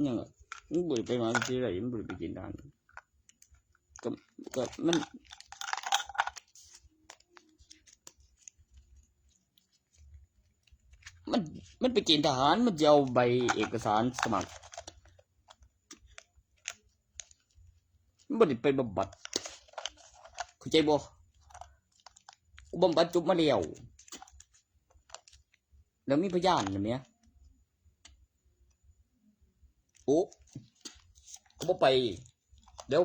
ยังมันบริไปมาที่ไรมันบริไปกินได้ก็มันไปกินทหารมันจะเอาใบเอกสารสมัครมันบริไปบำบัดเข้าใจบ่กูบำบัดจบมาแล้วมีพยานอย่างเนี้ยโอ้กูบ่ไปเดี๋ยว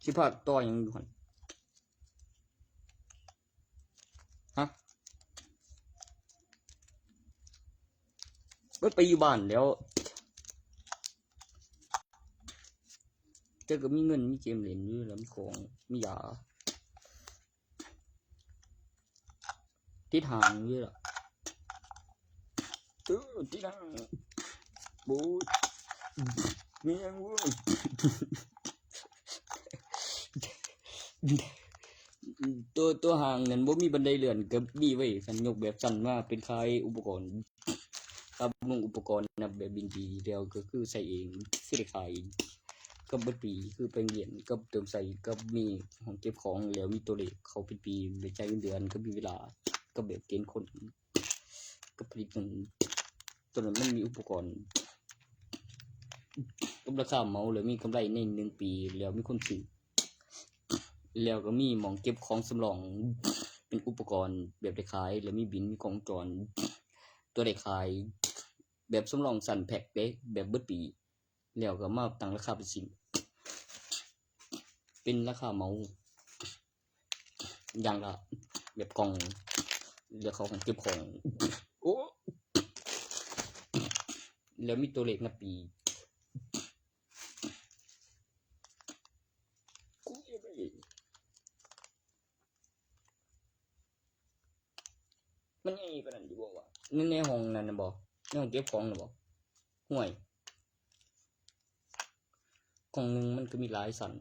สิพาต่อยังอยู่หั่นฮะไปอยู่บ้านแล้วเจ้าก็มีเงินมีเกมเล่นอยู่แล้วมีของมียาที่ทางอยู่ล่ะที่ทางบูมียังเว้ยตัวห่างนั้นบ่มีบันไดเลื่อนกับมีไว้สัญญกแบบสั่นว่าเป็นคล้ายอุปกรณ์ครับมุงอุปกรณ์นะแบบบินดีเดียวก็คือใส่เองสิได้ขายกับเบิดปีคือไปเรียนกับเติมใส่กับมีห้องเก็บของแล้วมีตัวเลขเขาเป็นปีไปใช้เดือนก็มีเวลาก็แบบเกณฑ์คนก็ผลิตเงินตัวนั้นมันมีอุปกรณ์กับราคาเหมาแล้วมีกำไรใน1 ปีแล้วมีคนซื้อแล้วก็มีหม่องเก็บของสำรองเป็นอุปกรณ์แบบได้ขายแล้วมีบินมีกล่องจรตัวได้ขายแบบสำรองสั่นแพ็คเด้แบบเบิดปีแล้วก็มาตั้งราคาเป็นสิ่งเป็นราคาเหมาอย่างละแบบกล่องเดี๋ยวเขาของเก็บของโอ้แล้วมีตัวเลขนับปีมันยังมีประเด็นอยู่บ่วะในห้องนั้นนะบ่ในห้องเก็บของนะบ่ห่วยกล่องนึงมันก็มีหลายสั่น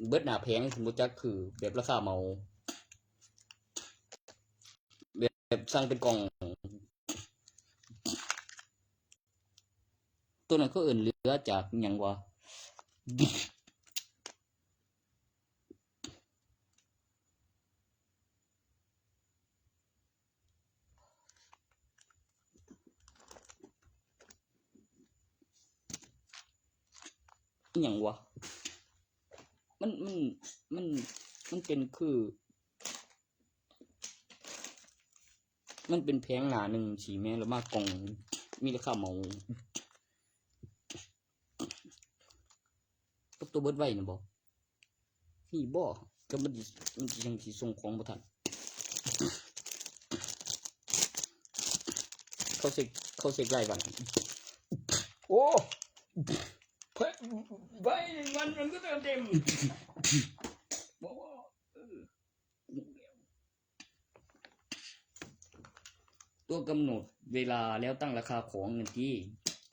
เบิดหน้าแพงสมมุติจักคือแบบราคาเหมาแบบสั่งเป็นกล่องตัวนั้นก็เอิ้นเหลือจากหยังวะหยังวะมันมันเป็นคือมันเป็นแพงหนาหนึ่งสีแม่แล้วมากกล่องมีราคาเหมาตัวเบิดไว้นะบ่นี่บ่ก็มันยังสิส่งของบ่ทันเขาเสกไล่วันโอ้ไว้มันก็เต็มบ่ตัวกำหนดเวลาแล้วตั้งราคาของเงิน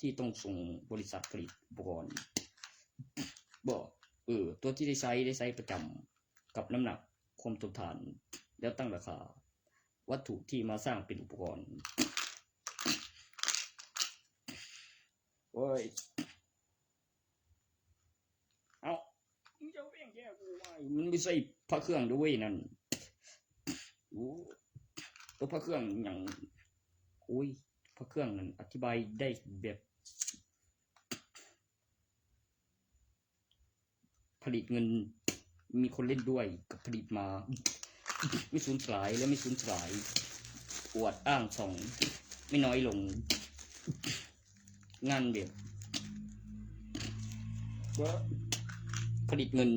ที่ต้องส่งบริษัทผลิตอุปกรณ์บอกตัวที่ได้ใช้ประจำกับน้ำหนักความทนทานแล้วตั้งราคาวัตถุที่มาสร้างเป็นอุปกรณ์โอ้ยเอามึงจะเว้งแก้กูว่ามันไม่ใช่พระเครื่องด้วยนั่นตัวพระเครื่องอย่างอุ้ยพระเครื่องนั้นอธิบายได้แบบผลิตเงินมีคนเล่นด้วยกับผลิตมาไม่สูญสลายและไม่สูญสลายอวดอ้างส่องไม่น้อยลงงานแบบผลิตเงิน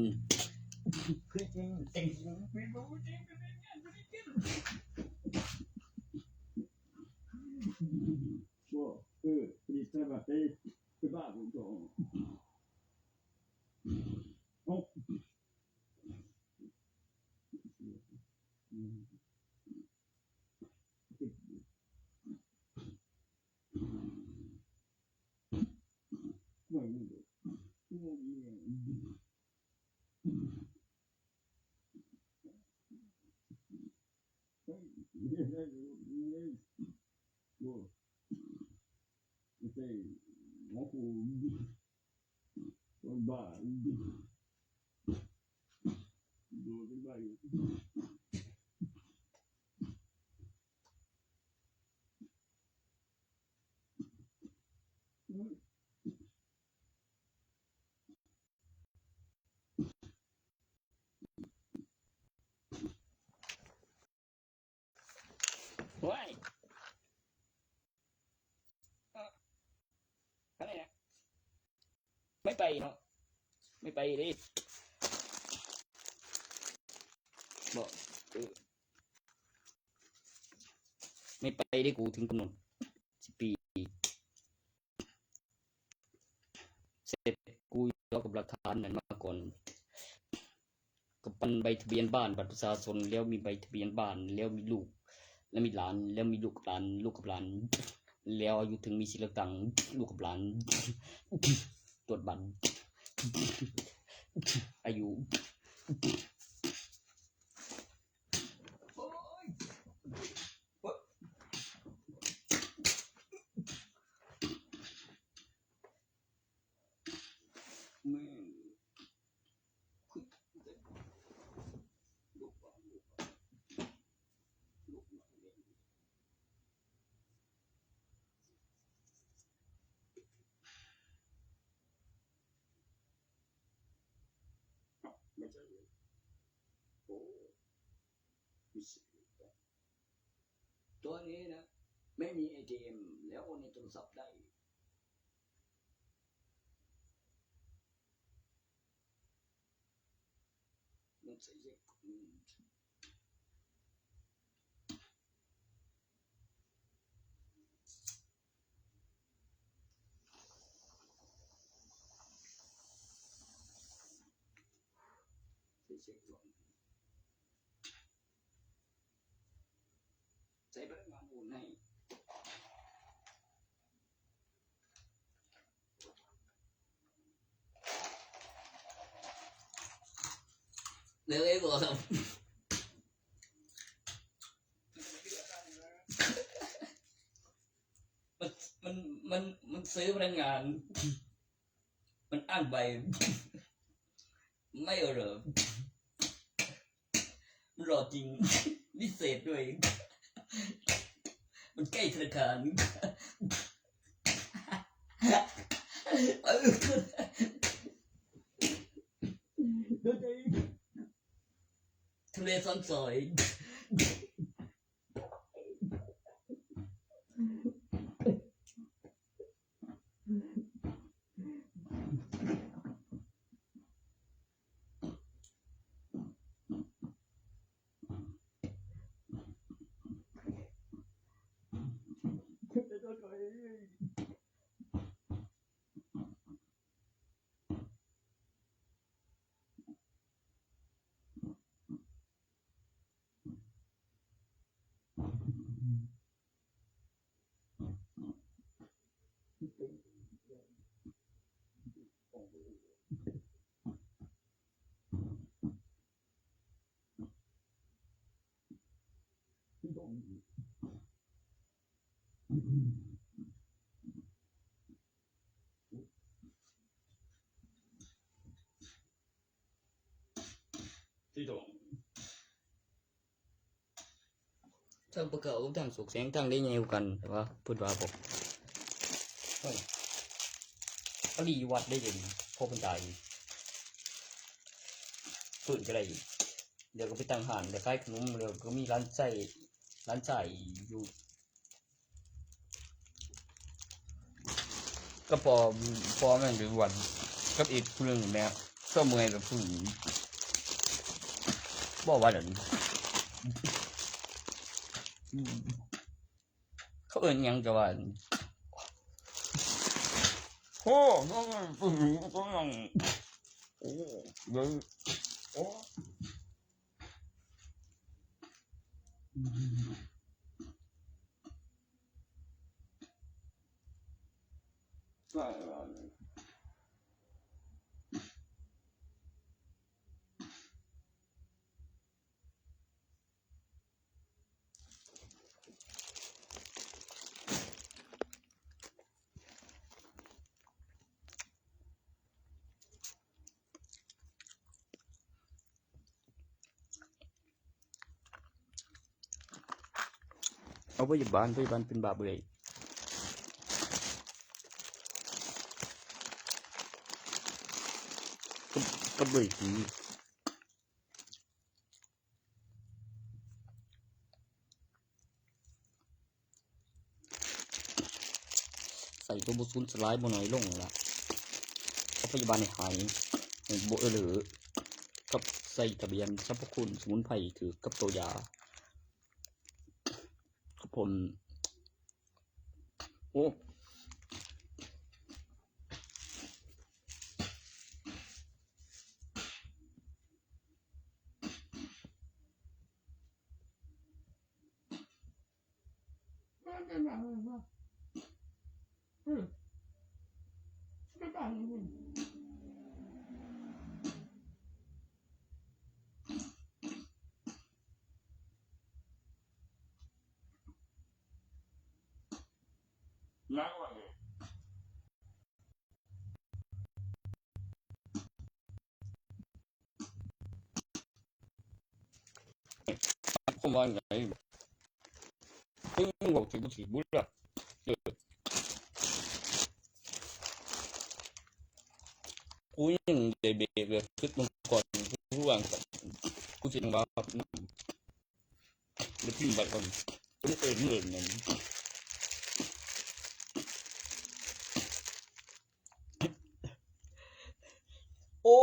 แต่งไม่รู้จริงเป็นงานผลิตเงินว่าผลิตใช่ป่ะไอ้คือบ้าผมก็ ว้ายอะไรนะไม่ไปเนาะไม่ไปดิบอกไม่ไปได้กูถึงกำหนด10 ปีเสร็จกูยอกับหลักฐานนั้นมาก่อนกับปันใบทะเบียนบ้านบัตรประชาชนแล้วมีใบทะเบียนบ้านแล้วมีลูกแล้วมีหลานแล้วมีลูกกับหลานแล้วอายุถึงมีสิทธิ์เลือกตั้งลูกกับหลานตรวจบัตรอายุไม่ใช่โอ้ตัวนี้นะไม่มี ATM แล้วโอนในโทรศัพท์ได้มันใส่เช็คก่อนใช้พนักงานโอนให้เลยบอกครับมันซื้อพนักงานมันอ้างใบไม่เหรอมันรอจริงพิเศษด้วยมันใกล้ธนาคารทะเลซ้อนซอยที่ตรงทางประกาศทางสุกแสงทางได้ไงกันแต่ว่าพูดว่าบอกเขาดีวัดได้ยังพอเป็นตายฝืนก็ได้เดี๋ยวก็ไปตั้งหานเดี๋ยวขายขนมเดี๋ยวก็มีร้านใส่อยู่ก็พอแม่งหรือวันกับอีกเรื่องแม่ก็เมื่อยกับผู้หญิงบอกว่าเดี๋ยวนี้เขาเอิ้นหยังจะว่าโอ้ก็ผู้หญิงก็ยังโอ้เดี๋ยวโอ้ใช่ เอาพยาบาลเป็นบาปเลยก็เบื่อทีใส่ตัวบุซุนสไลด์บนหน่อยลงละเอาพยาบาลในหายโบหรือกับใส่ทะเบียนสรรพคุณสมุนไพรถือกับตัวยาครับผมโอ้ล้างว่าผมว่าไงซึ่งบอกถึงบุตรบุตรกูยังเดเบรกเลยคิดมึงก่อนผู้วางกูเสียงบ้าแล้วพิมพ์บัตรก่อนกูเอ็นเงินนั่นโอ้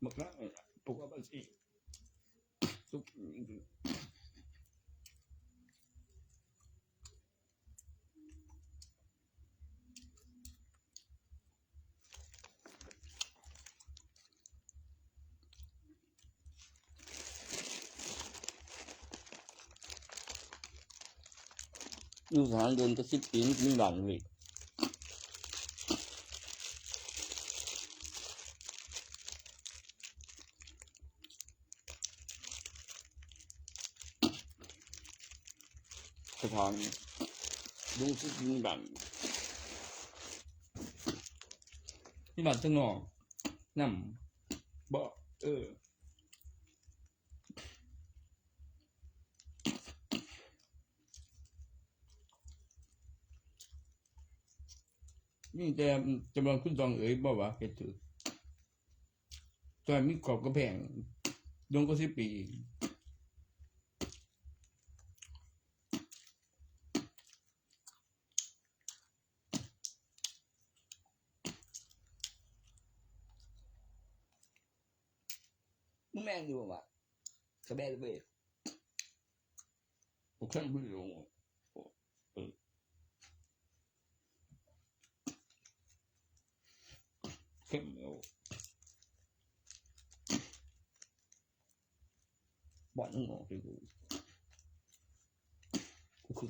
มักง่ายปกติสิทุกอยู่สถานเดินก็10 ปีมีหลังเลยสถานดูสิมีหลังมีหลังข้างนอกนั่นบ่นี่แต่จำลองคุณจองเอ๋ยบอกว่าเหตุถือตอนมีกรอบกระแพงดงก็10 ปีมึงแม่งดูว่ะกระแบกเบรผมแค่ไม่รู้เข้มเอาบ่อนงอไปกูคือ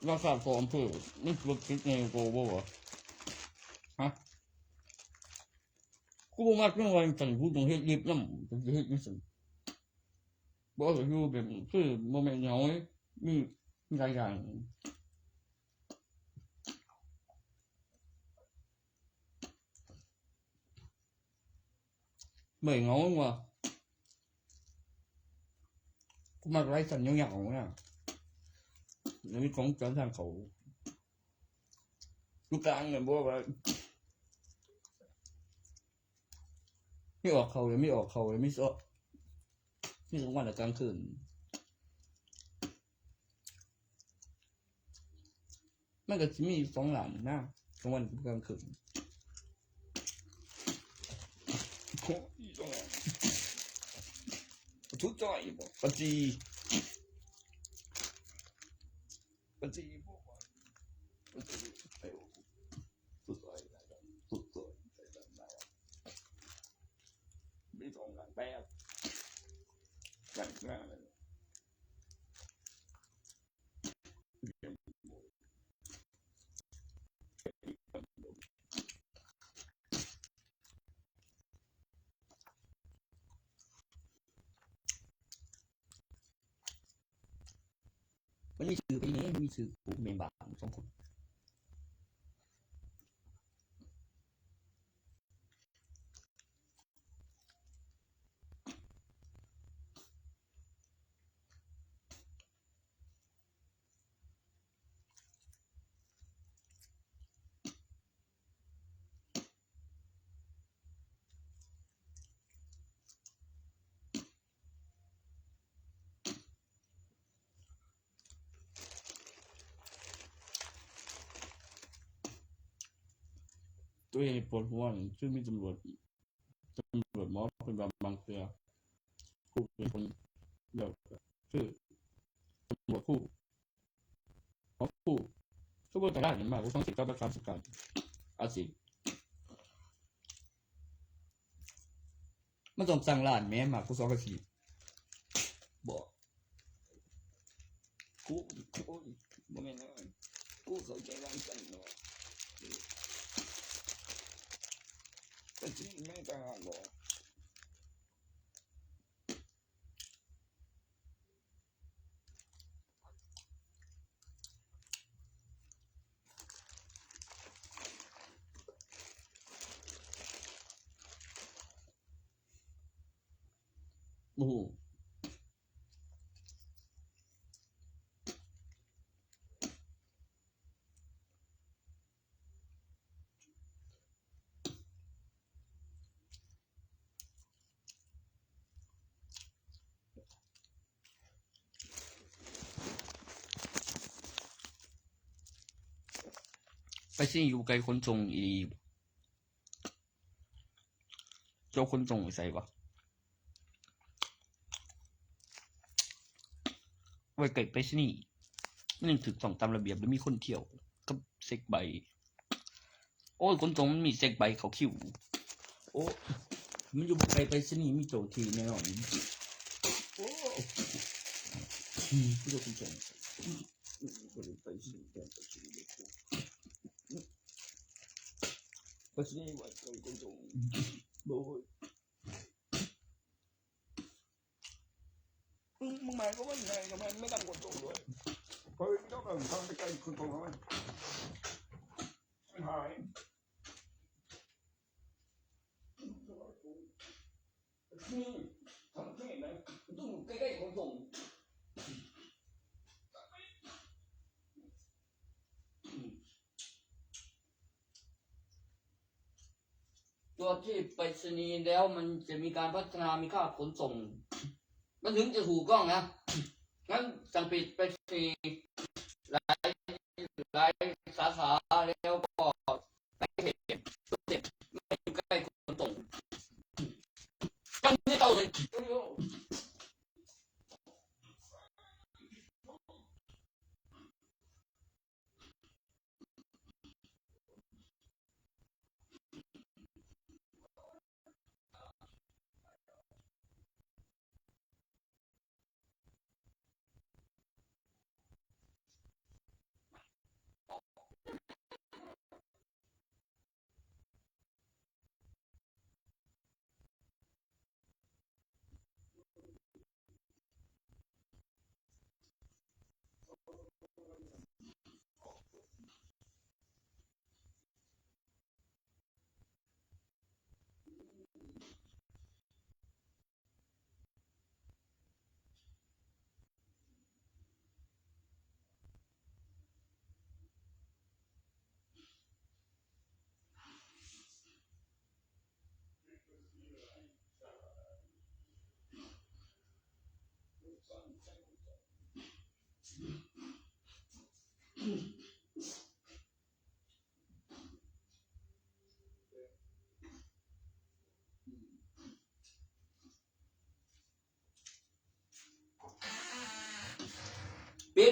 ราคาฟอร์มเพื่อไม่ลดคิดในโกบ่วะฮะกูบอกมาเรื่องวันสั่งกูต้องเฮ็ดรีบน้ำต้องเฮ็ดไม่สั่งบอกว่าอยู่แบบคือโมเมนต์น้อยมีหลายอย่างไม่งอว่ะกูมาไล่สั่นเหงาๆนะแล้วมีของการทางเขาลูกกลางเนี่ยบอกว่าไม่ออกเขาเลยไม่ออกเขาเลยไม่ซอนี่ทุกวันแต่กลางคืนมันก็จะมี2 หลานนะกลางวันกับกลางคืนโอ้ย2 หลานทุกจ่อยบอกปจีบอกว่าปจีไอ้สุดซอยได้สุดซอยได้มี2 หลานแป๊บกันงานเลย มีชื่อกูแม่นบาง2คนตัวเองปวดหัวซึ่งมีตำรวจหมอเป็นบางเทื่อผู้เป็นคนเดียวคือตำรวจผู้หมอผู้ทุกคนต่างด้านมากกูต้องสิกับราชการอาชีพมันต้องสั่งร้านแม่มากกู2อาชีพบ่กูบ่แม่นกูเข้าใจว่ากันเนาะแต่จริงแม่ก็บ่โอ้โหไปสิอยู่ไกลคนส่งอีเจ้าคนส่งใส่บ่ไว้ไกลไปสินี่มันถึกต้องตามระเบียบแล้วมีคนเที่ยวกับเซ็กใบโอ้ยคนส่งมันมีเซ็กใบเขาคิวโอ้มันอยู่ไกลไปสินี่มีโจทีแน่นอนโอ้ผู้คนส่งไปสิไปสินี่ไว้ไกลคนส่งโอ้ยมึงหมายก็ว่าไงกับมันไม่ต้องกดส่งด้วยเฮ้ยต้องทำไปไกลคนส่งแล้วมันหายนี่ทำไม่ได้ต้องใกล้ๆคนส่งตัวที่ไปรษณีย์แล้วมันจะมีการพัฒนามีค่าขนส่งมันถึงจะถูกต้องนะงั้นสั่งปิดไปรษณีย์หลายสาขาแล้วก็ไปเขตไม่อยู่ใกล้ขนส่งมันไม่ต้องเลย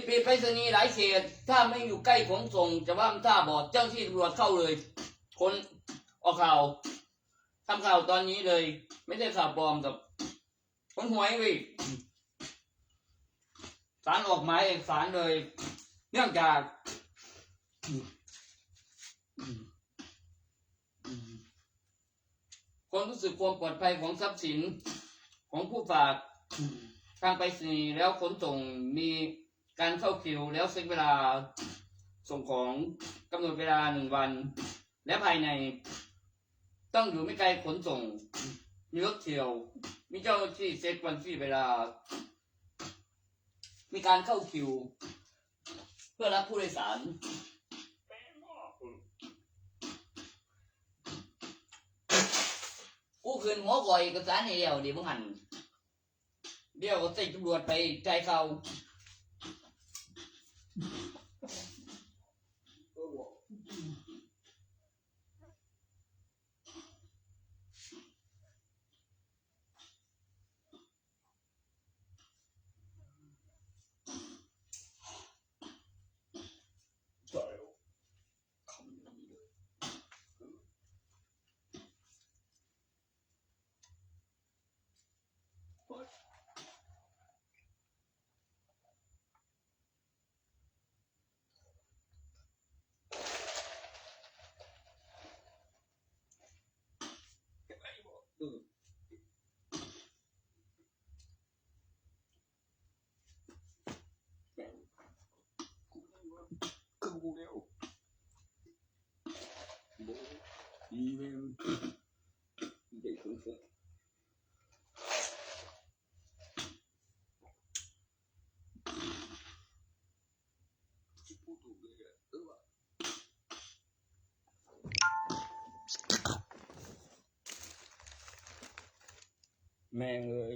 ปิดไปรษณีย์หลายเขตถ้าไม่อยู่ใกล้ขนส่งจะว่ามันท่าบอดเจ้าที่ตำรวจเข้าเลยคนออกข่าวทำข่าวตอนนี้เลยไม่ได้ข่าวปลอมกับคนหวยเว้ยศาลออกหมายเอกสารเลยเนื่องจากคนรู้สึกความปลอดภัยของทรัพย์สินของผู้ฝากทางไปรษณีย์แล้วขนส่งมี การเข้าคิวแล้วเซ็ตเวลาส่งของกำหนดเวลา1วันและภายในต้องอยู่ไม่ไกลขนส่งมีรถเที่ยวมีเจ้าหน้าที่เซ็ตวันที่เวลามีการเข้าคิวเพื่อรับผู้โดยสารกูคืนหัวก่อยเอกสารให้แล้วดิมึงหันเดี๋ยวก็ติดตำรวจไปใจเขากูแล้วอีเมลเด็กคนเสียพูดถูกเลยว่ะแม่งเลย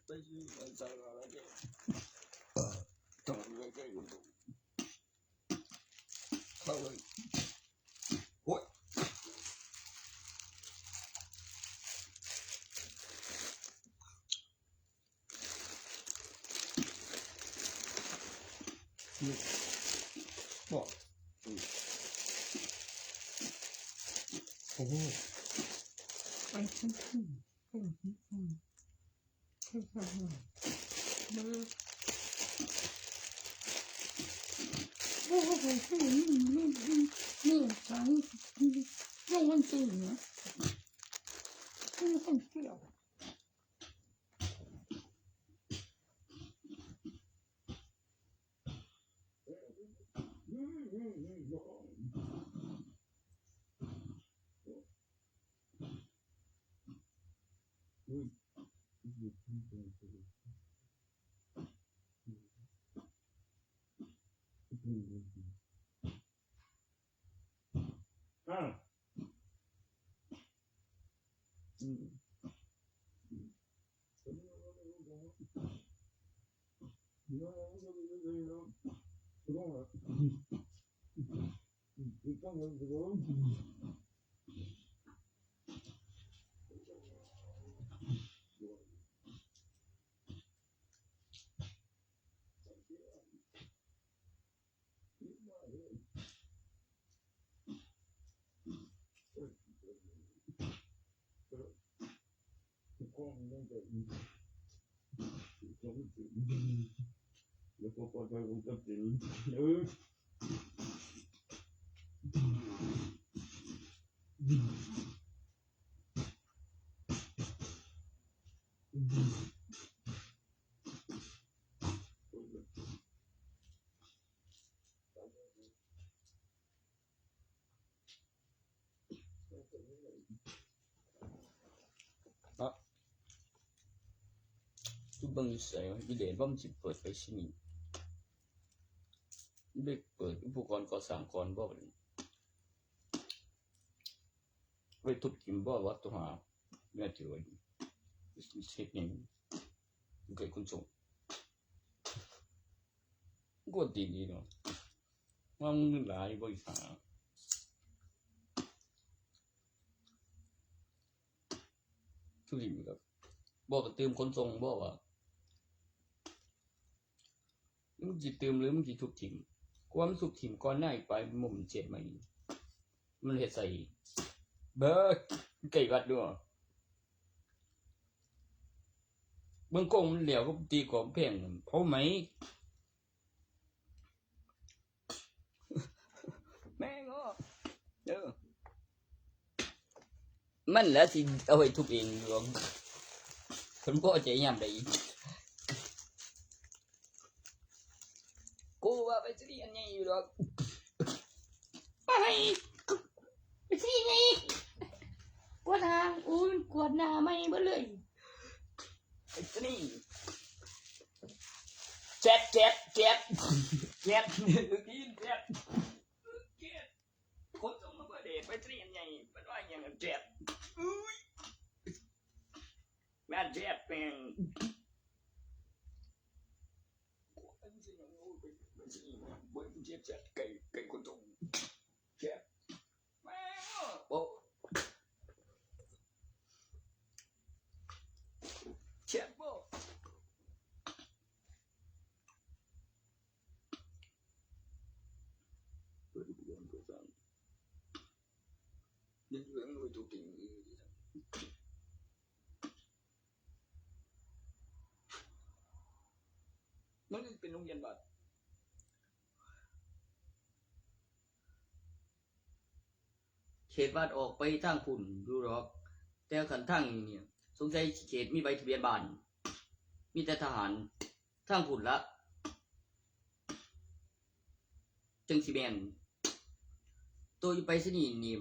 ไปซื้อมาจากอะไรเนี่ยต้องไปใกล้ๆกูเข้าเลยโอ้ยบอกโอ้โหไอ้ฉันแล้วก็ปล่อยไปผมจะติดทุกบางใส่วิเดนว่ามันสิเปิดไปสิมีเด็กเปิดอุปกรณ์ก่อสร้างก่อนบ่ไว้ทุบทิ่มบ่วัดตัวหาแม่ถือไว้เช็คนี่เกิดคนส่งก็ดีเนาะว่ามึงหลายบ่อีกหาทุลิมครับบ่ก็เติมคนส่งบ่ว่ามึงสิเติมหรือมึงสิทุบทิ่มความสุขทิ่มก่อนหน้าอีกไปมุมเจ็บมาอีกมันเฮ็ดใส่เบิดไก่วัดด้วยเบิ่งกงมันเหลียวก็ตีของแพงเพราะไหมแม่ง มันแล้วสิเอาไว้ทุบเองหรอกคนพ่อใจยามใดกูว่าไปสิอันนี้อยู่หรอกไปสิไงกวดหางอุ้ยกวดหน้าไม่เบ่เลยไอ้นี่เจ็ดกินเจ็ดคนต้องมาเดทไปสิอันนี้มันว่าอย่างเจ็ดแม่เจ็ดเป็นเจ็ดไก่คนตรงเจ็ดแม่โอ้เจ็ดโบ้เปิดดูกันตัวสั่งยังเรื่องไม่ถูกจริงมันเป็นโรงเรียนบัตรเขตบ้านออกไปทางพุ่นดูหรอกแต่ขันทางนี้เนี่ยสงสัยเขตมีใบทะเบียนบ้านมีแต่ทหารทางพุ่นละจังสิแมนตัวอยู่ไปสนี่นี่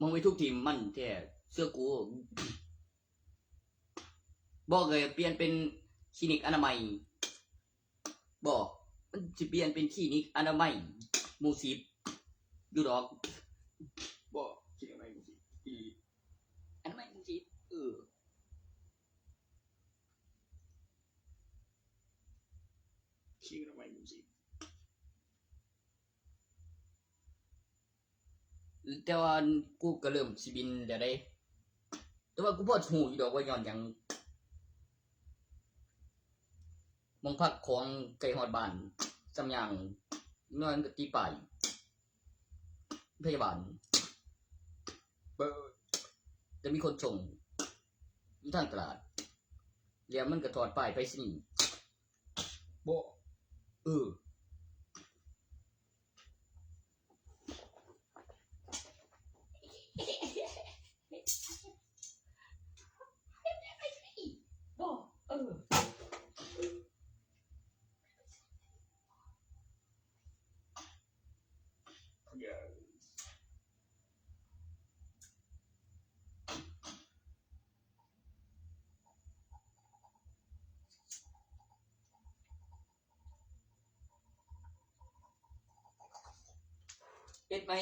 มองไปทุกทีมมันแท้เสื้อกูบอกเลยเปลี่ยนเป็นคลินิกอนามัยบอกมันจะเปลี่ยนเป็นคลินิกอนามัยหมู่สิบดูดอกบอกคลินิกอนามัยหมู่สิบอนามัยหมู่สิบคลินิกอนามัยหมู่สิบแต่ว่ากูก็เริ่มสิบินเดี๋ยวได้แต่ว่ากูพอหูอยู่ดอกว่าย้อนยังมองพักของไก่หอดบ้านสำยังนอนกับตีป่ายพยาบาลจะมีคนส่งอยู่ทางตลาดเรียมันก็ถอดป้ายไปสิบ่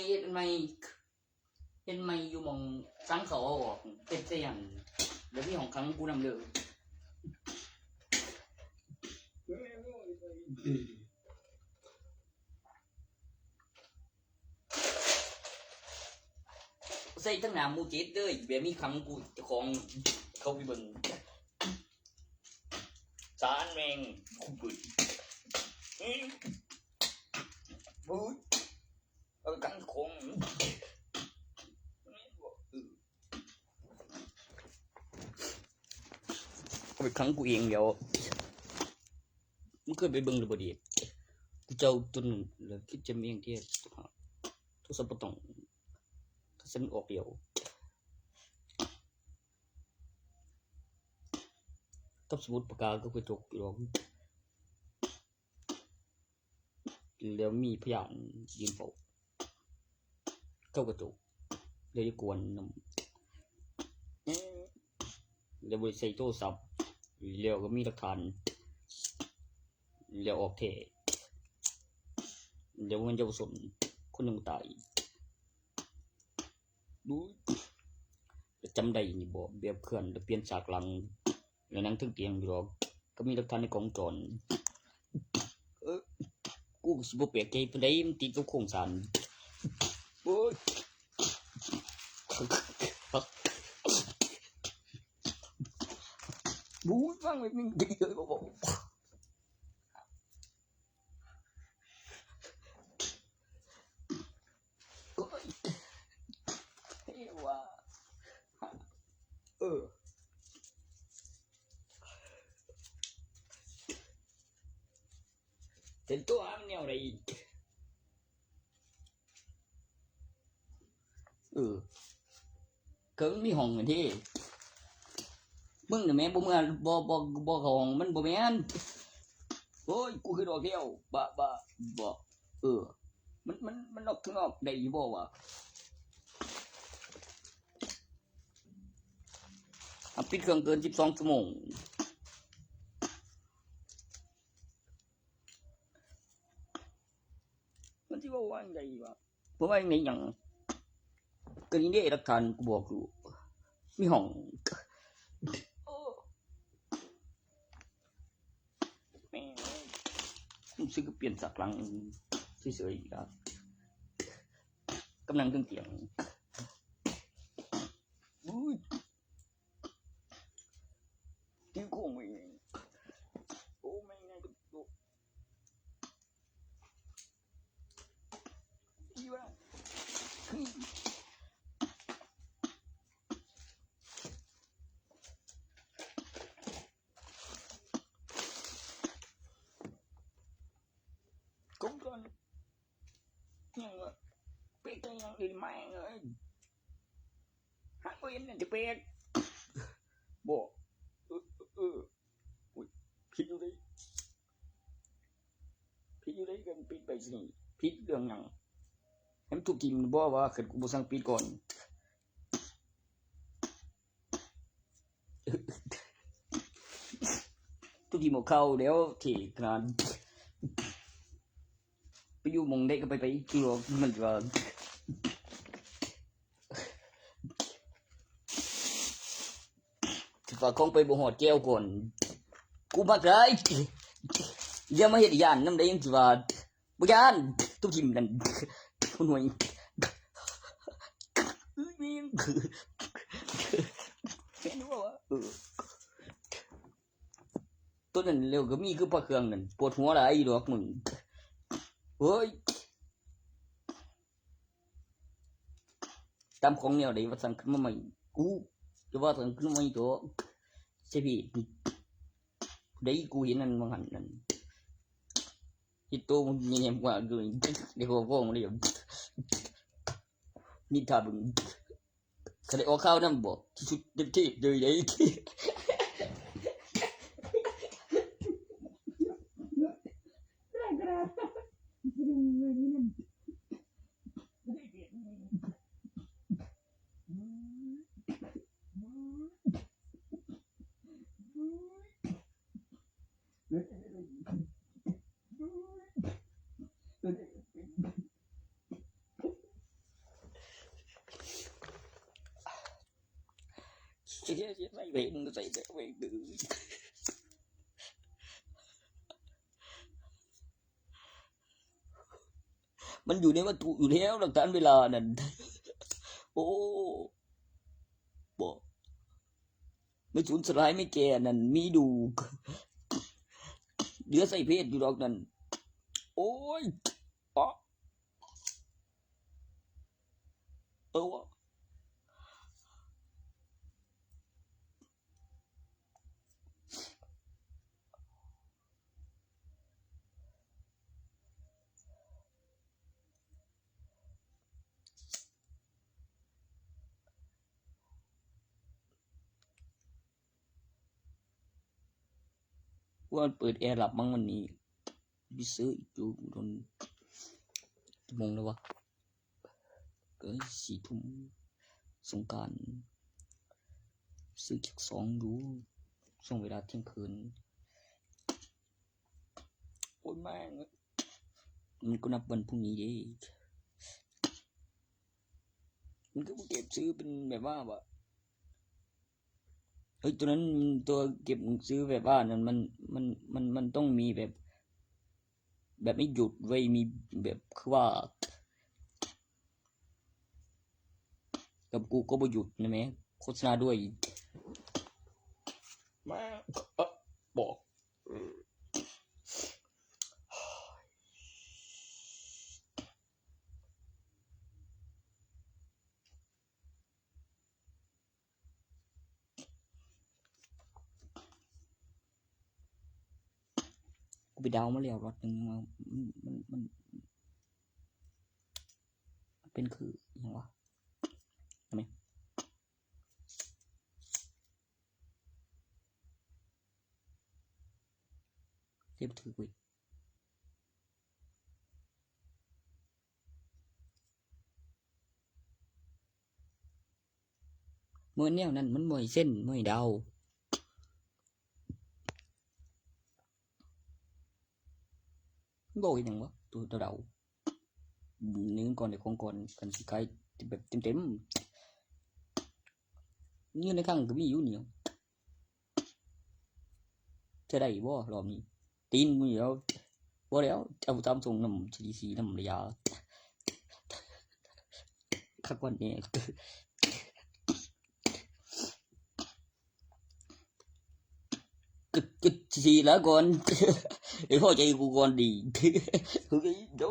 เฮ็ดไหมอยู่มองสังเขาออกเป็นเสียงแล้วพี่ของครั้งกูนำเลยใส่ทั้งหนามูจิตเลยแบบมีครั้งกูจะของเขาไปเบิ่งสารแมงคุบุยบู๊เอากังคงเอาไปครั้งกูเองเดี๋ยวมึงเคยไปเบิ่งหรือบ่ดีกูเจ้าตุนแล้วคิดจะมีอย่างที่ทุกสัปดาห์ถ้าฉันออกเดียวกับสมุดปากกาก็ไปตกอยู่แล้วมีพยานยืนเฝ้าเข้ากระจกเลยกวนน้ำแล้วบริใส่โทรศัพท์แล้วก็มีหลักฐานแล้วออกเทเดี๋ยวมันจะผสมคนหนึ่งตายดูจำได้นี่บอกแบบเคลื่อนเปลี่ยนฉากหลังแล้วนั่งทึ่งเตียงอยู่หรอกก็มีหลักฐานในกล่องจรกูสิบเปียกใจปานใดมันติดกับโครงสร้างโอ้ยบู๊ฟังไม่มีดีเลยบอกว่าเป็นตัวมันแนวอะไร เกิงมีห้องที่มึงน่ะแม่บ่เมื่อบ่เข้าห้องมันบ่แม่นโอ้ยกูคือดอกเดียวบ่มันออกข้างนอกได้อยู่บ่วะปิดเครื่องเกิน12ชั่วโมงมันสิว่าจังไดวะบ่ว่าจังไดหยังก็นี่เด้หลักฐานกูบอกอยู่มีห้องแม่รู้สึกเปลี่ยนสักหลังเฉยๆครับกำลังเครื่องเตียงอุ้ยที่โค้งไปโอ้ไม่ไงก็โดอีวะcũng còn nhưng mà biết cái nhân đi mang rồi hát có yên là được biết bộ ui phí vô đấy gần phí bảy gì phí đường nhằng em thuộc kìm bo và khẩn cũng bộ sang phí còn thuộc kìm một khâu đéo thì làไปอยู่มองได้ก็ไปอีกกิโลมันจะฝากของไปบ่หอดแก้วก่อนกูมักได้อย่ามาเฮ็ดยานนำได้ยังสิว่าบ่ยานทุกทีมนั่นคนหน่วยมีเห็นบ่วะตัวนั้นเร็วก็มีคือพระเครื่องนั่นปวดหัวหลายดอกมึงเฮ้ยตามของเนี่ยได้ว่าสั่งขึ้นมาใหม่กูจะว่าสั่งขึ้นมาใหม่ตัวใช่พี่ได้กูเห็นนั่นบางหันนั่นที่ตัวมันยังไงกว่าเลยเดี๋ยวพ่อมันเดี๋ยวนี่ถ้าบึงเขาได้ออกข้าวนั่นบอกที่สุดเต็มที่เลยได้ใส่เวงใส่เวงดื้อมันอยู่ในวัตถุอยู่แล้วหลักฐานเวลานั่นโอ้บอกไม่สูญสลายไม่แก่นั่นมีดูเดือใส่เพศอยู่ดอกนั่นโอ้ยอ๋อว่าเปิดแอร์หลับมั้งวันนี้ไปซื้ออีกอยู่โดนมงแล้ววะก็4 ทุ่มสงกรานต์ซื้อจาก2ดูช่วงเวลาเที่ยงคืนโอ้ยแม่งมันก็นับวันพรุ่งนี้ดิมันก็เก็บซื้อเป็นแบบว่าเฮ้ยตัวนั้นตัวเก็บซื้อแบบว่านั้นมันต้องมีแบบไม่หยุดไว้มีแบบคือว่ากับกูก็บ่หยุดนะแม่โฆษณาด้วยมาบอกกูไปดาวมาแล้วรถนึงมันเป็นคือยังวะทำไม เฮ็ดถูกเว้ยมื้อแนวนั้นมันบ่ให้เส้นบ่ให้ดาวบ่เฮ็ดหยังวะตัวเดานึงก่อนได้ของก่อนกันสิขายแบบเต็มๆอยู่ในครั้งก็มีอยู่นี่จะได้บ่รอบนี้ตีนมื้อเดียวบ่แล้วเอาตามส่งนำ CDC นำระยะคักกว่านี้กึดสิแล้วก่อนเดี๋ยวพอใจกูก่อนดีเฮ้ยโด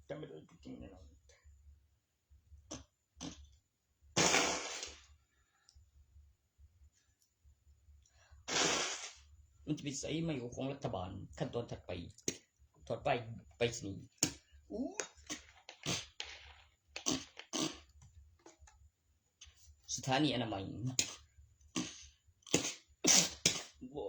จำไม่ได้จริงๆแน่นอนมันจะเป็นไสไม่ของรัฐบาลขั้นตอนถัดไปถอดไปสนีสถานีอนามัยบ่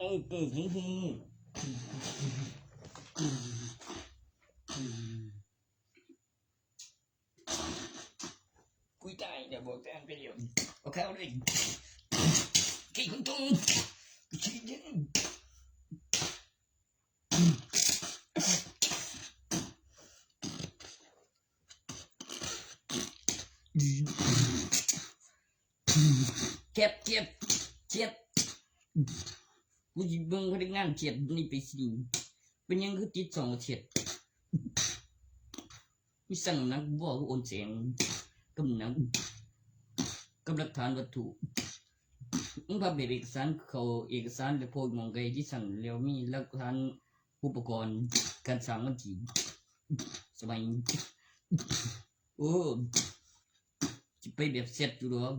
กุยตายเดี๋ยวบอกแจ้งไปเดี๋ยวเอาเข้าเลยกี่คนตรงชี้เด่นเจ็บกูยิบเบิ่งพนักงานเจ็บนี่ไปสิเป็นยังคือติด2เจ็บกูสั่งนักบ่โอนเสียงกำนัง กับหลักฐานวัตถุภาพแบบเอกสารเขาเอกสารและโพสต์มองไกลที่สั่นแล้วมีหลักฐานอุปกรณ์การสร้างมันที่สมัยโอ้สิไปแบบเสร็จอยู่ดอก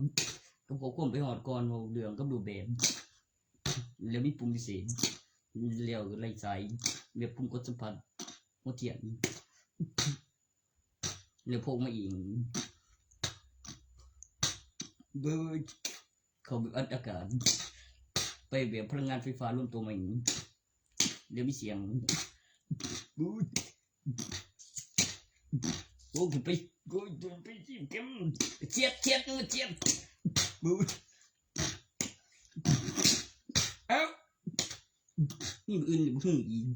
ก็ขอความไปฮอดก่อนเว้าเรื่องกับรูปแบบแล้วมีปุ่มพิเศษแล้วไล่สายแบบปุ่มกดสัมผัสหัวเทียนแล้วพกมาเองเบิดเขาแบบอัดอากาศไปแบบพลังงานไฟฟ้ารวมตัวมาเองเดี๋ยวมีเสียงโอ้ไปกูไปจิ้มเข็มเจียดบูเอ้านี่อื่นหรือบ่อีก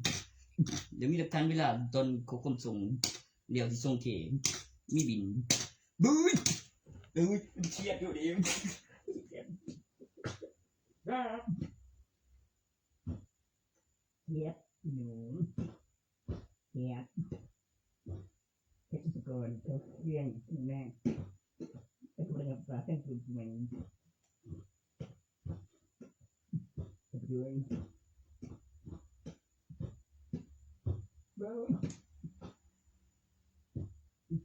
เดี๋ยวมีหลักฐานเวลาตอนเขาส่งเดี๋ยวที่ส่งเทมีบินบูเชียดอยู่ดิหนูเชียดเทคนิคก่อนเขาเรียนแม่ไอ้คนรับสารแต่งตัวเหมือนด้วย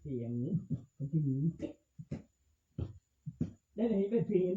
เสียงของที่นี้ได้ไหนไปเปลี่ยน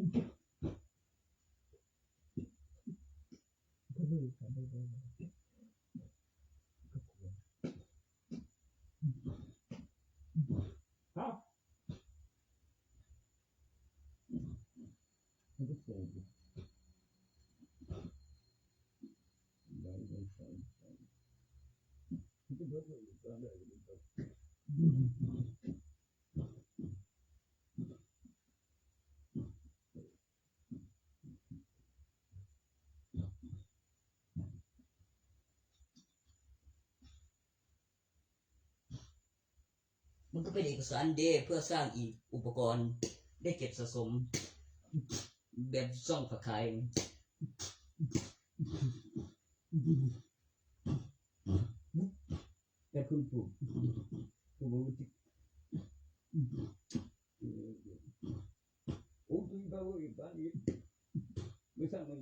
มันก็เป็นเอกสารเดเพื่อสร้างอีกอุปกรณ์ได้เก็บสะสมแบบซ่องฝากขายแต่คุณปลูกโอ้ยบ้าเว้ยบ้านนี้ไม่สร้างมัน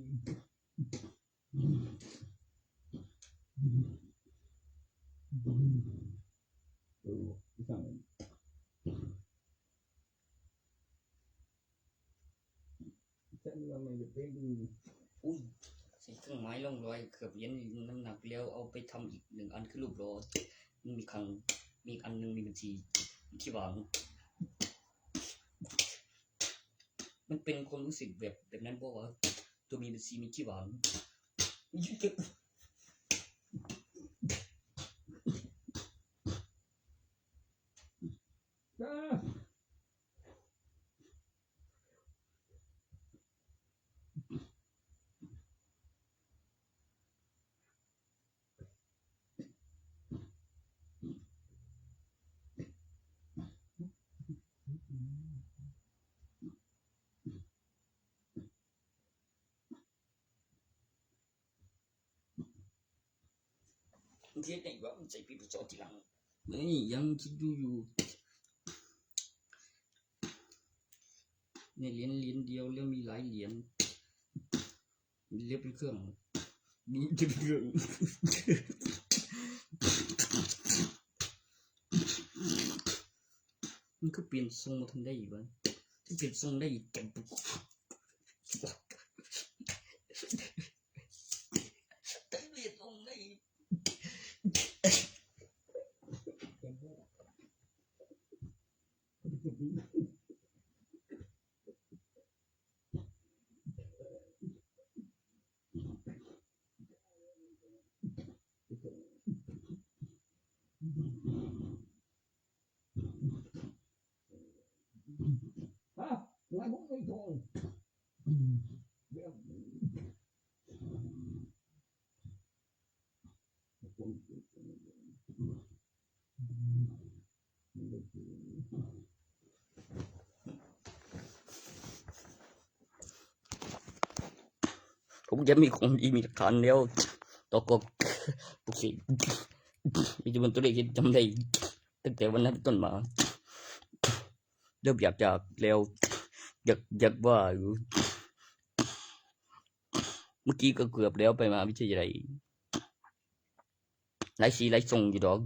สั่งฉันว่ามันจะเป็นอุ้ยใส่เครื่องไม้ล่องรอยเกือบเย็นน้ำหนักแล้วเอาไปทำอีก1อันคือรูปล้อมีครั้งมีอันนึงมีบัญชีที่วางมันเป็นความรู้สึกแบบนั้นบ่ว่าตัวมีบัญชีมีที่วางเทียบได้ว่ามันใส่ปีศาจทีหลังนี่ยังคิดอยู่ในเหรียญเดียวแล้วมีหลายเหรียญเรียกเป็นเครื่องดูจะเป็นเครื่องมันก็เปลี่ยนทรงมาทันได้อีกวะที่เปลี่ยนทรงได้อีกแก่นปุ๊บ来不及动。ผมจะมีของดีมีหลักฐานแล้วต่อก็โอเคมีจำนวนตัวเลขที่จำได้ตั้งแต่วันนั้นต้นมาเริ่มอยากแล้ว อยากว่าอยู่เมื่อกี้ก็เกือบแล้วไปมหาวิทยาลัยไล่สีไล่ทรงอยู่ดอก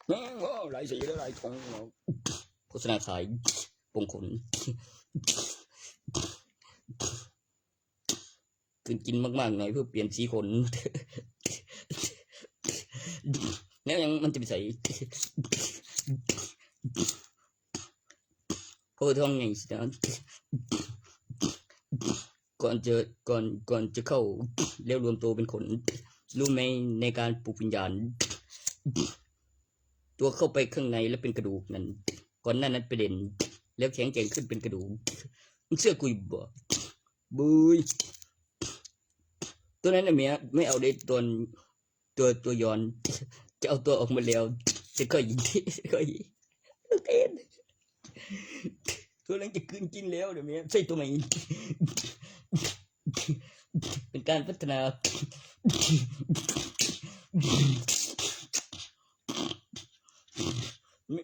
แม่งว่าไล่สีแล้วไล่ทรงเนาะโฆษณาขายปงขนกินมากๆหน่อยเพื่อเปลี่ยนสีขนแล้วยังมันจะไปใส่โอ้ท้องไงสินะก่อนจะก่อนจะเข้าแล้วรวมตัวเป็นขนรู้ไหมในการปลุกวิญญาณตัวเข้าไปข้างในแล้วเป็นกระดูกนั้นก่อนหน้านั้นประเด็นแล้วแข็งแกร่งขึ้นเป็นกระดูกมึงเชื่อกูบ่บุยตัวนั้นน่ะเมียไม่เอาได้ตัวย้อนจะเอาตัวออกมาแล้วจะก็ยิงก็ยิงเต้นตัวนั้นจะกินแล้วเดี๋ยวเมียใช่ตัวไหนเป็นการพัฒนา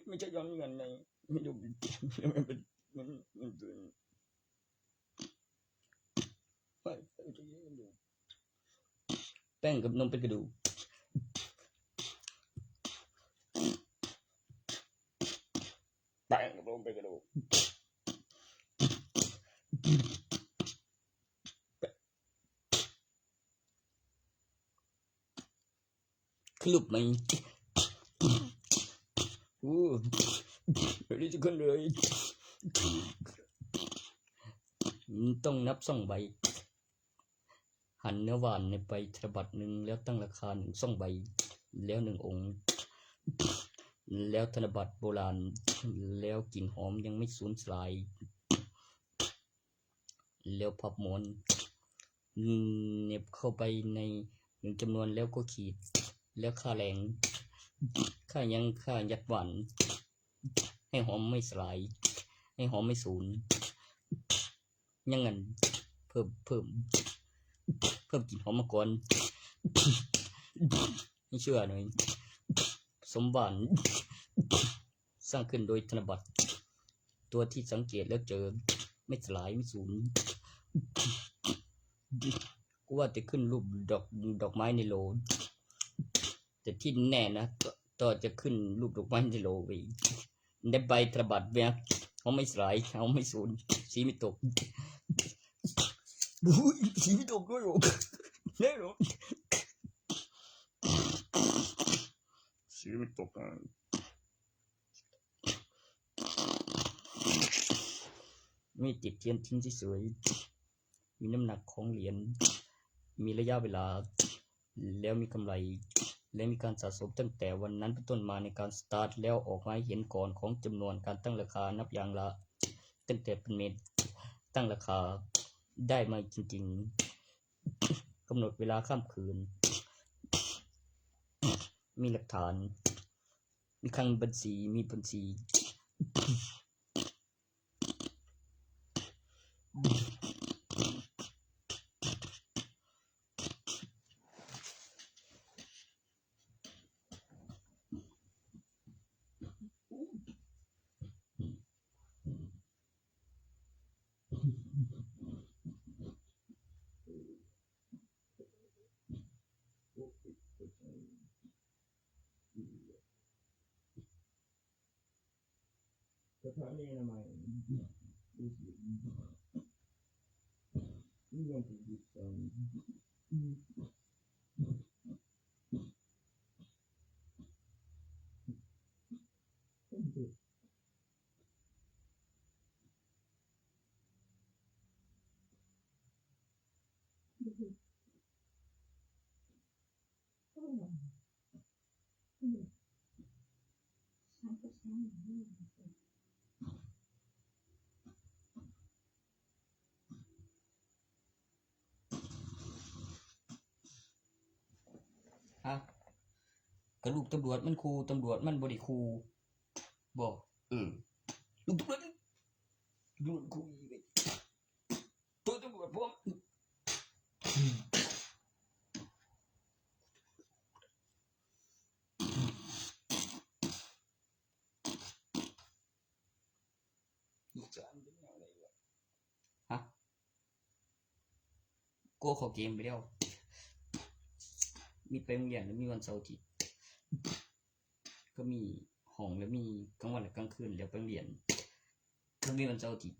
ไม่ใช่ย้อนเงินในไม่ดูมันเป็นแป้งกับนมเป็นกระดูกแป้งกับนมเป็นกระดูกคลุบไหมโอ้เดี๋ยวนี้จะขึ้นเลยต้องนับ2 ใบหันเนื้อหวานในไปธนบัตร1แล้วตั้งราคา2 ใบแล้ว1 องค์แล้วธนบัตรโบราณแล้วกลิ่นหอมยังไม่สูญสลายแล้วพับม้วนเน็บเข้าไปใน1จำนวนแล้วก็ขีดแล้วค่าแรงค่ายัดหวานให้หอมไม่สลายให้หอมไม่สูญยังงั้นเพิ่มกลิ่นหอมมาก่อนให้เชื่อหน่อยสมบัติสร้างขึ้นโดยธนบัตรตัวที่สังเกตแล้วเจอไม่สลายไม่สูญกูว่าจะขึ้นรูปดอกไม้ในโลแต่ที่แน่นะต่อจะขึ้นรูปดอกไม้ในโลไปได้ใบธนบัตรเนี่ยเขาไม่สลายเขาไม่สูญสีไม่ตกสีไม่ตกด้วยหรอแน่หรอสีไม่ตกอ่ะไม่ติดเทียนทิ้งสวยๆมีน้ำหนักของเหรียญมีระยะเวลาแล้วมีกำไรและมีการสะสมตั้งแต่วันนั้นเป็นต้นมาในการสตาร์ทแล้วออกมาเห็นก่อนของจำนวนการตั้งราคานับอย่างละตั้งแต่เป็นเมตรตั้งราคาได้มาจริงๆกำหนดเวลาข้ามคืนมีหลักฐานมีคลังบัญชีมีบัญชีสถานีอนามัยดูสินี่ยังถูกยึดตามฮะกระลูกตำรวจมันครูตำรวจมันบริครูบอกลูกตำรวจครูตัวตำรวจพวก โก้เขาเกมไปแล้วมีไปโรงเรียนแล้วมีวันเสาร์อาทิตย์ก็มีห้องแล้วมีกลางวันและกลางคืนแล้วไปโรงเรียนก็มีวันเสาร์อาทิตย์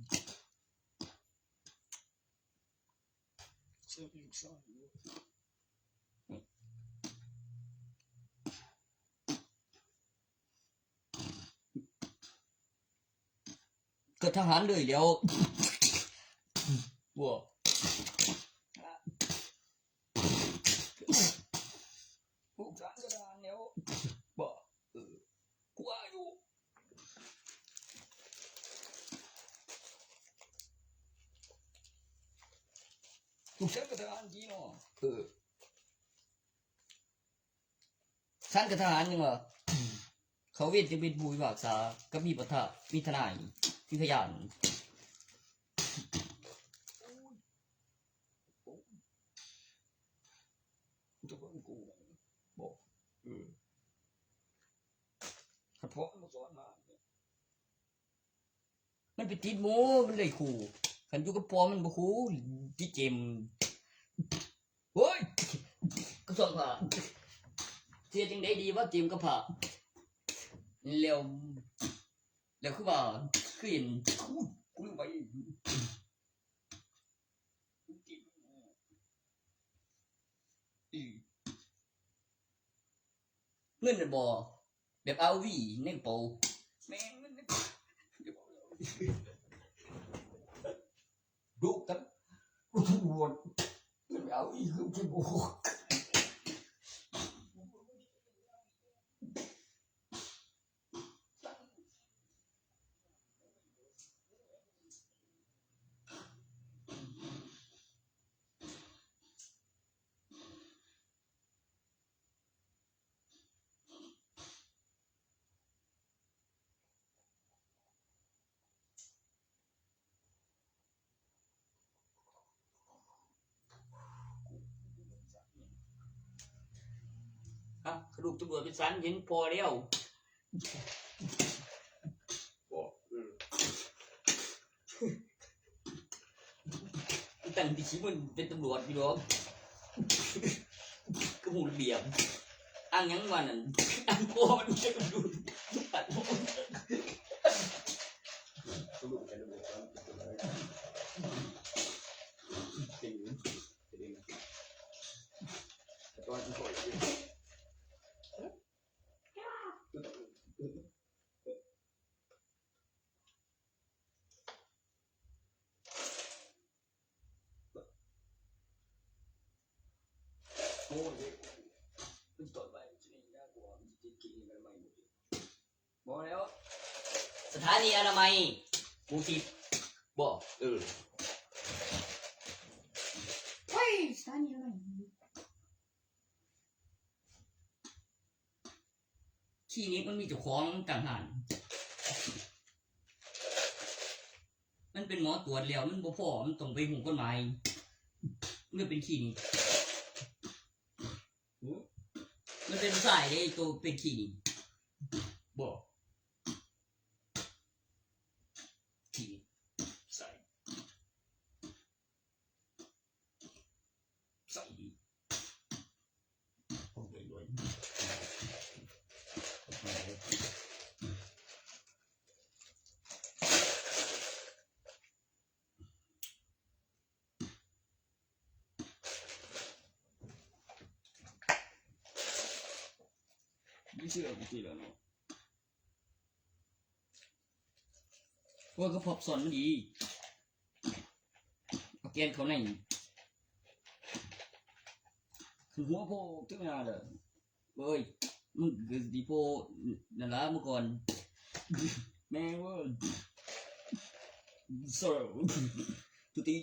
ก็ทหารเลยแล้วบัวผู้สารกระดานแล้วบ่กลัวอยู่ผู้สารกระดานจีเนาะสารกระดานยังเหรอเขาเวียนจะเป็นผู้พิพากษาก็มีประธานมีทนายมีพยานจะเป็นกูบอกขัดเพาะมาสอนมามันไปติดโม้มันเลยขู่ขันอยู่กับปอมันบ่ขู่ที่เจมเฮ้ยก็สอนผ่าเสียจังได้ดีว่าเจมก็ผ่าแล้วคือว่าคือเห็นกูไปเงินบ่แบบเอาวีในโปแม่งดูกันวนเอาอีกคือโอ้ฮะกระดูกตำรวจเป็นสันเห็นพอแล้วตั้งที่ชี้มันเป็นตำรวจอยู่หรอกก็หูระเบียบอ้างยังวันนั้นอ้างโก้มันจะดูปัดโอ้ยมันต่อไปจะนี่น่ากลัวมันจะกินกันใหม่หมดบอกแล้วสถานีอนามัยกูสิบอกเฮ้ยสถานีอนามัยคลินิกมันมีเจ้าของต่างหากมันเป็นหมอตรวจแล้วมันบ่พอมันต้องไปหูกฎหมายมันเป็นคลินิกมันเป็นสายเลยตัวเป็นคลินิกบอกคลินิกสายดีโอเคด้วยไม่เชื่อกูทีแล้วเนาะว่าก็พบสอนมันดีเอาแกนเขาในคือหัวโพขึ้นมาเลยเว้ยมึงคือดีโพนั่นละเมื่อก่อนแม่ว่าสอทุกที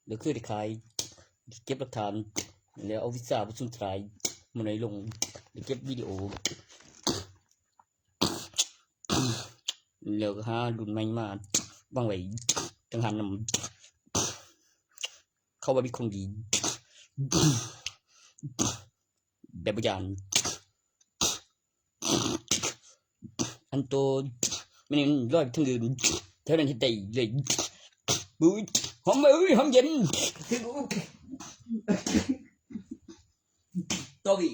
แล้วคือได้ขายเก็บหลักฐานแล้วเอาวีซ่าไปสุ่มทรายมื้อไหนลงแล้วเก็บวิดีโอแล้วก็หารุ่นใหม่มาวางไว้จังหันนำเข้าว่ามีของดีแบบบ่ยานอันโตมันลอยทั้งเดือนเท่านั้นเฮ็ดได้เลยบุ้ยหอมหอมเย็นตัวอี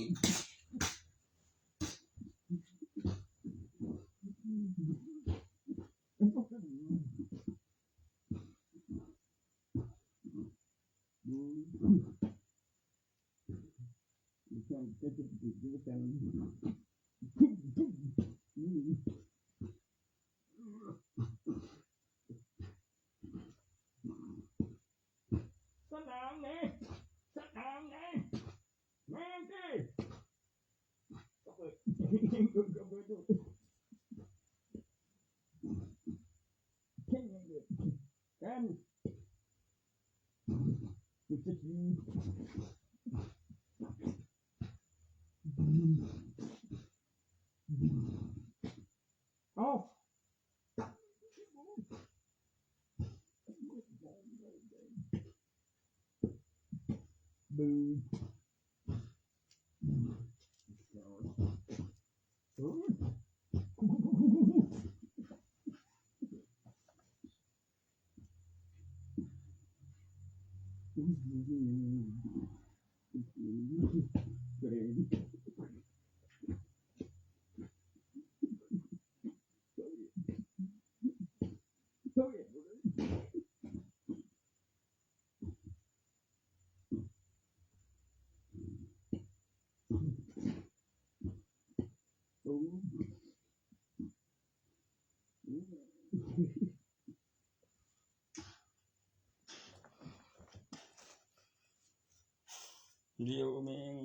เดี๋ยวแม่ง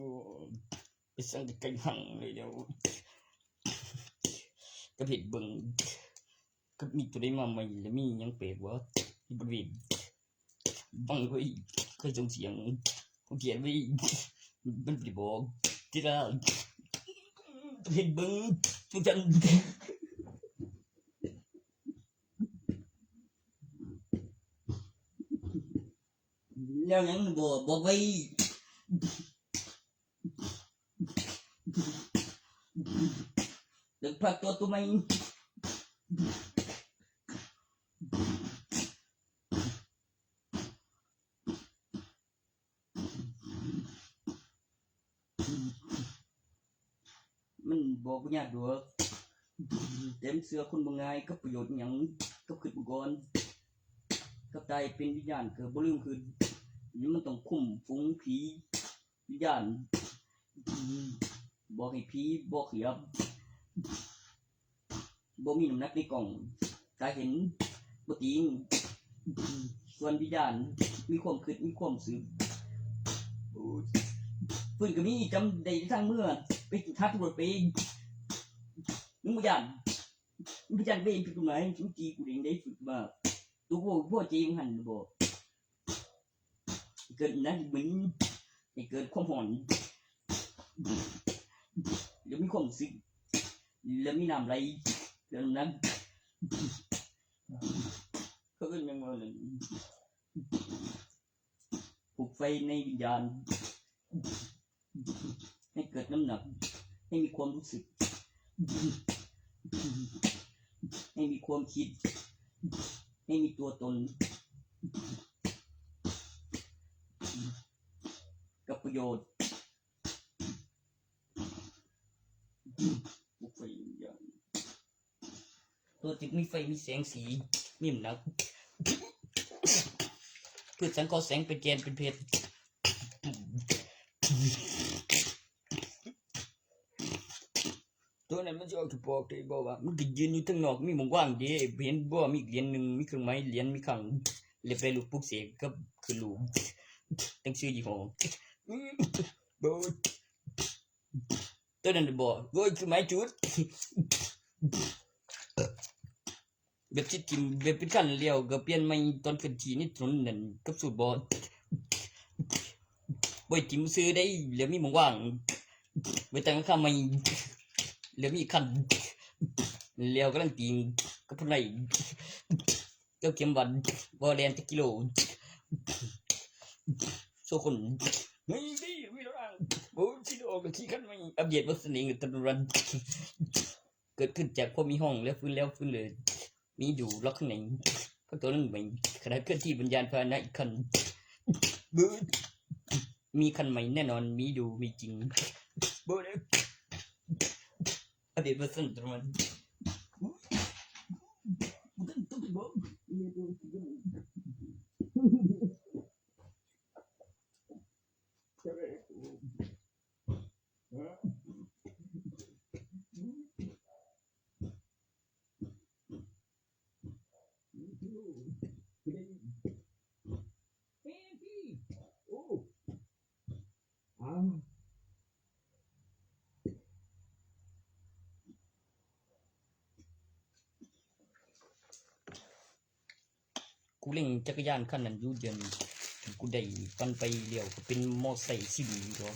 ไปสั่งไก่หั่งเลยเดี๋ยวก็เห็นเบิ่งก็มีตัวได้มาใหม่แล้วมีหยังแปลกบ่ที่บริเวณบังไว้เคยส่งเสียงเขาเขียนไว้มันบ่ได้บอกที่ละเห็นเบิ่งทุกท่านแล้วหยังบอกไว้เด็กพักตัวไหมมันบอกบ่ยากดอกเต็มเสื้อคนบ่ง่ายกับประโยชน์หยังกับคิดบ่ก่อนกับตายเป็นวิญญาณก็บ่ลืมคืนมันต้องคุ้มฝูงผีวิญญาณบอกให้ผีบอกเขียบบ่มีน้ำหนักในกล่องตาเห็นบ่จริงส่วนวิญญาณมีความคิดมีความสึกเพิ่นก็มีจำได้ทางเมื่อไปทัดรถไปมึงบ่ย่านมึงบ่ย่านเว้นผิดกฎหมายจุจีกูเองได้ฝึกมาตัวพ่อจริงหั่นบ่เกิดนั้นมึงให้เกิดความหอนแล้วมีความสึกแล้วมีน้ำไหลแล้วนั้นเขาเอิ้นหยังว่าปลุกไฟในวิญญาณให้เกิดน้ำหนักให้มีความรู้สึกให้มีความคิดให้มีตัวตนกับประโยชน์ปลุกไฟวิญญาณตัวจิตมีไฟมีแสงสีมีน้ำหนักเพื่อสังเคราะห์แสงเป็นแกนเป็นเพชรตัวนั้นมันจะเอาที่บอกได้บ่ว่ามันก็ยืนอยู่ทางนอกมีหม่องว่างเด้เห็นบ่มีเหรียญนึงมีเครื่องหมายเหรียญมีข้างเรียบไปรูปปลุกเสกกับคือรูปตั้งชื่อยี่ห้อบ่ตัวนั้นบ่คือหมายจุด แบบที่ทิมแบบเป็นขั้นเลี้ยวก็เปลี่ยนใหม่ตอนขึ้นทีนี่ถนนนั่นกับสูตรบ่ทิมซื้อได้แล้วมีหมองว่างไปแต่งข้าใหม่แล้วมีขั้นเลี้ยวกำลังตีกับผู้ใดเจ้าเข็มบันบ่แล่นจักกิโลโซคนไม่ดีไม่ระวังโอ้ชิโดกับที่ขั้นใหม่อัปเดตว่าเสน่ห์ตะรันเกิดขึ้นจากพอมีห้องแล้วฟื้นเลยมีอยู่ล็อกข้างในเพราะตัวนั้นไม่ขณะเคลื่อนที่วิญญาณพาหนะอีกคันมีคันใหม่แน่นอนมีดูมีจริงโบเลยอดีตมาสั่นตรงนั้นกูเล่นจักรยานคันนั้นอยู่เดือนกูได้ปันไปเลี้ยวก็เป็นมอไซค์ซิ่งก็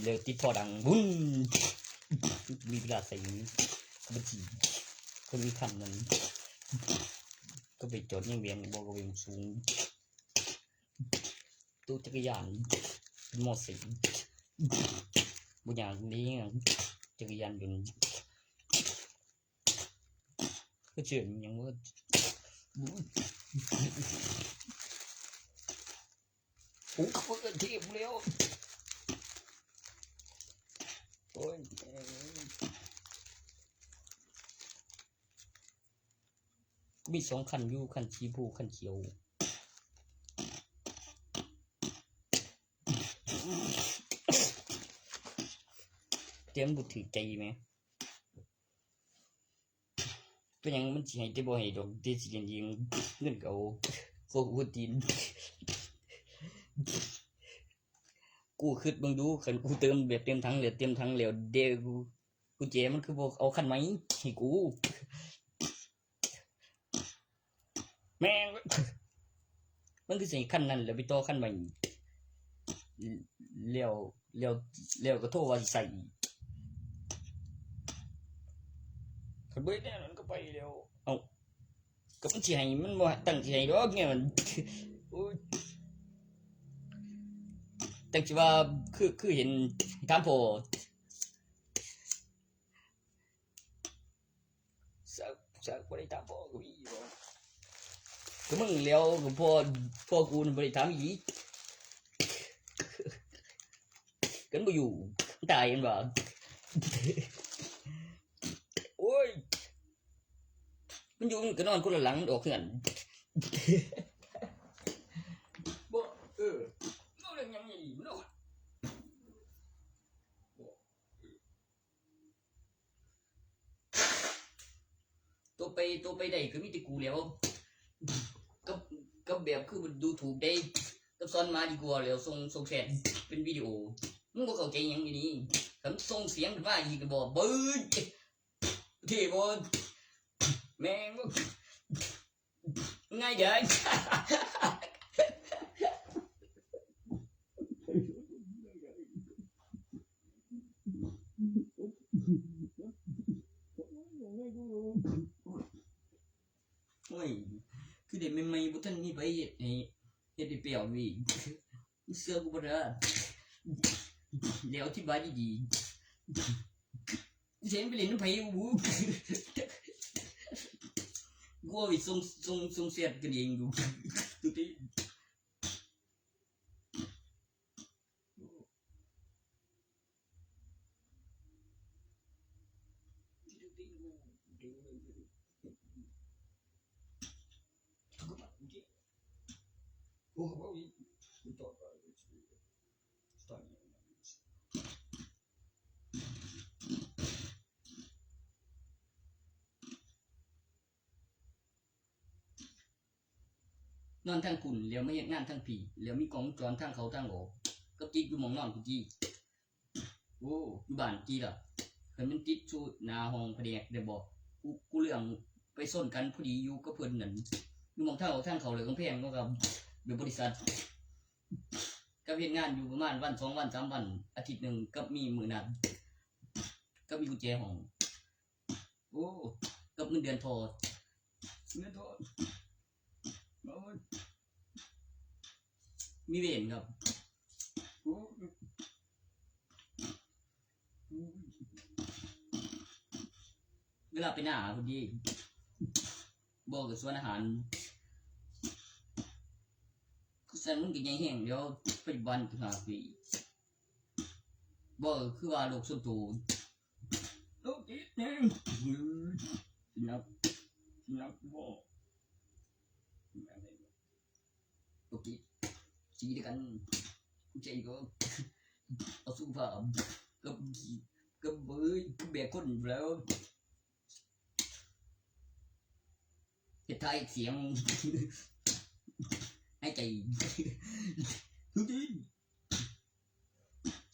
เลี้ยวติดท่อดังวุ้นมีเวลาใส่บัญชีคนมีคันนั้นก็ไปจอดยังเวียนบอกว่าเวียนสูงตู้จักรยานเป็นมอไซค์บางอย่างนี้จักรยานเป็นก็เชื่ออย่างว่าโอ้เขาเกิดทีมเร็วโอ้ยมีสองคันอยู่คันชีพูคันเขียวเตรียมบุตรถือใจไหมเป็นยังมันสิให้ได้บ่ให้ดอกเดสิเงินเงินเก่าโคกูตีนกูคิดมึงดูคันกูเติมแบบเต็มถังเหลือเต็มถังแล้วเดกูเจมันคือบอกเอาคันไหมให้กูแม่งมันคือสิคันนั้นแล้วไปต่อคันใหม่เลี้ยวก็โทรว่าสิใส่คันเบิดแน่นั้นก็ไปแล้วเอ้าก็มันสิให้มันบ่ตั้งสิให้ดอกเนี่ยมันแต่คิดว่าคือเห็นถามพ่อสักบ่ได้ถามพ่อกูอีบ่ก็มึงแล้วก็พ่อกูบ่ได้ถามอีกกันบ่อยู่ตายกันบ่โอ้ยมันอยู่ก็นอนคนละหลังออกเฮือนบ่นอนเรื่องหยังนี่มันนอนตัวไปได้คือมีแต่กูแล้วก็แบบคือดูถูกได้ก็สอนมาดีกว่าแล้วส่งแชทเป็นวิดีโอมึงบ่เข้าใจหยังอยู่นี่คันส่งเสียงขึ้นมาอีกก็บ่เบิ้ดที่บ่แม่งง่ายเด้อโอ้ยคือเด็กใหม่ๆบ่ทันมีไปเฮ็ดให้เปรี้ยวนี่เสื้อกูบ่ได้เดี๋ยวอธิบายดีๆเสียงไปเล่นน้ำไผกูกูเอาไปส่งเสียดกันเองดูที่นอนทางคุณแล้วไม่เฮ็ดงานทางผีแล้วมีกองจรทางเขาทางออกก็จีอยู่หมองนอนกูจีโอ้อยู่บ้านจีล่ะคันมันติดชูหน้าห้องแผนกได้บ่กู กูเรื่องไปส้นกันพอดีอยู่ก็เพิ่นนั่นอยู่มองทางเขาเลยกำแพงก็กับเดี๋ยวบริษัทก็เฮ็ดงานอยู่ประมาณวัน2 วัน3 วันอาทิตย์หนึ่งก็มีมื้อนัดก็มีกุญแจห้องโอ้กับเงินเดือนทอมีเวรครับเวลาไปหน้าพอดีบอกกับสวนอาหารคือสันมันก็ยังแห้งเดี๋ยวปัจจุบันถึง5 ปีบอกคือว่าโรคส่วนตัวโรคจิตเนี่ยนับบอกโรคจิตสีเดียวกันกูใจก็เอาสุขภาพกับเบยกับแบบคนอยู่แล้วเหตุไทยเสียงให้ใจทุกที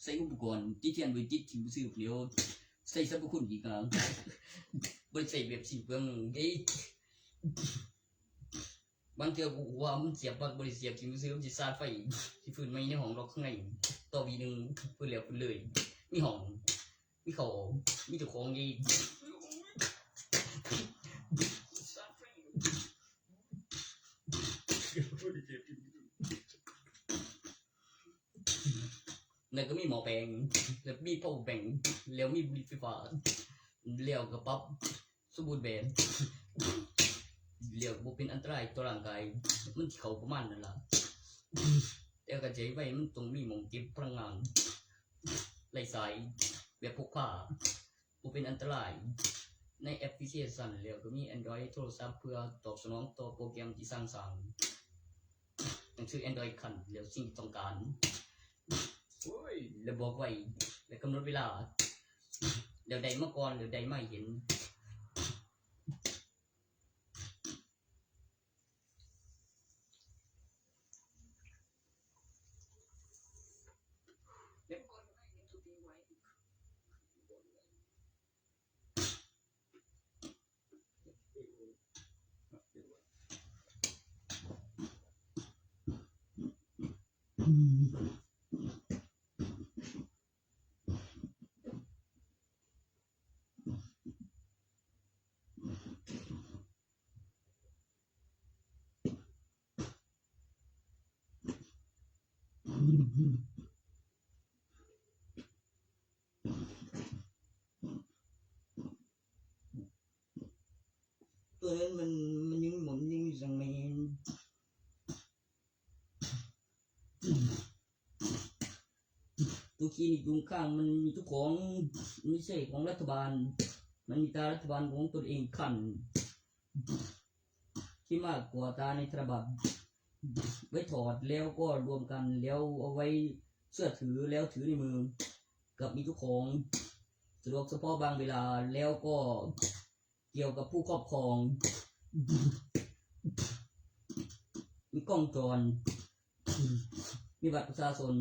ใส่อุปกรณ์ที่เทียนไว้ติดที่ซื้อเดียวใส่สรรพคุณดีกว่าบริใส่แบบสิเพิ่งบางเทีกูว่ามันเสียบบริเสียบที่ซื้อมันจะซาไฟที่ฟื้นไม่ในห้องล็อกข้างในต่อวีนึงฟื้นแล้วฟื้นเลยมีห้องมีเขามีเจ้าของยี่แล้วก็มีหมอแปลงแล้วมีพ่อแปลงแล้วมีบุหรี่ไฟฟ้าแล้วก็ปั๊บสมบูรณ์แบบแล้วบ่เป็นอันตรายต่อร่างกายมันเขาประมาณนั่นล่ะแต่ก็ใจไว้มันต้องมีหม่องเก็บพลังงานไร้สายแบบพกพาบ่เป็นอันตรายในแอปพลิเคชันแล้วก็มี Android โทรศัพท์เพื่อตอบสนองต่อโปรแกรมที่สร้างสรรค์ต้องซื้อ Android คันแล้วสิ่งที่ต้องการแล้วบอกไว้แล้วกำหนดเวลาเดี๋ยวใดมาก่อนเดี๋ยวใดไม่เห็นตัวนั้นมันยังหมุนยังสั่งไม่ตัวคลินิกตรงข้างมันมีทุกของไม่ใช่ของรัฐบาลมันมีตารัฐบาลของตนเองขันที่มากกว่าตาในธนบัตรไว้ถอดแล้วก็รวมกันแล้วเอาไว้เสื้อถือแล้วถือในมือกับมีทุกของสะดวกเฉพาะบางเวลาแล้วก็เกี่ยวกับผู้ครอบครองมีกล้องจรมีบัตรประชาชน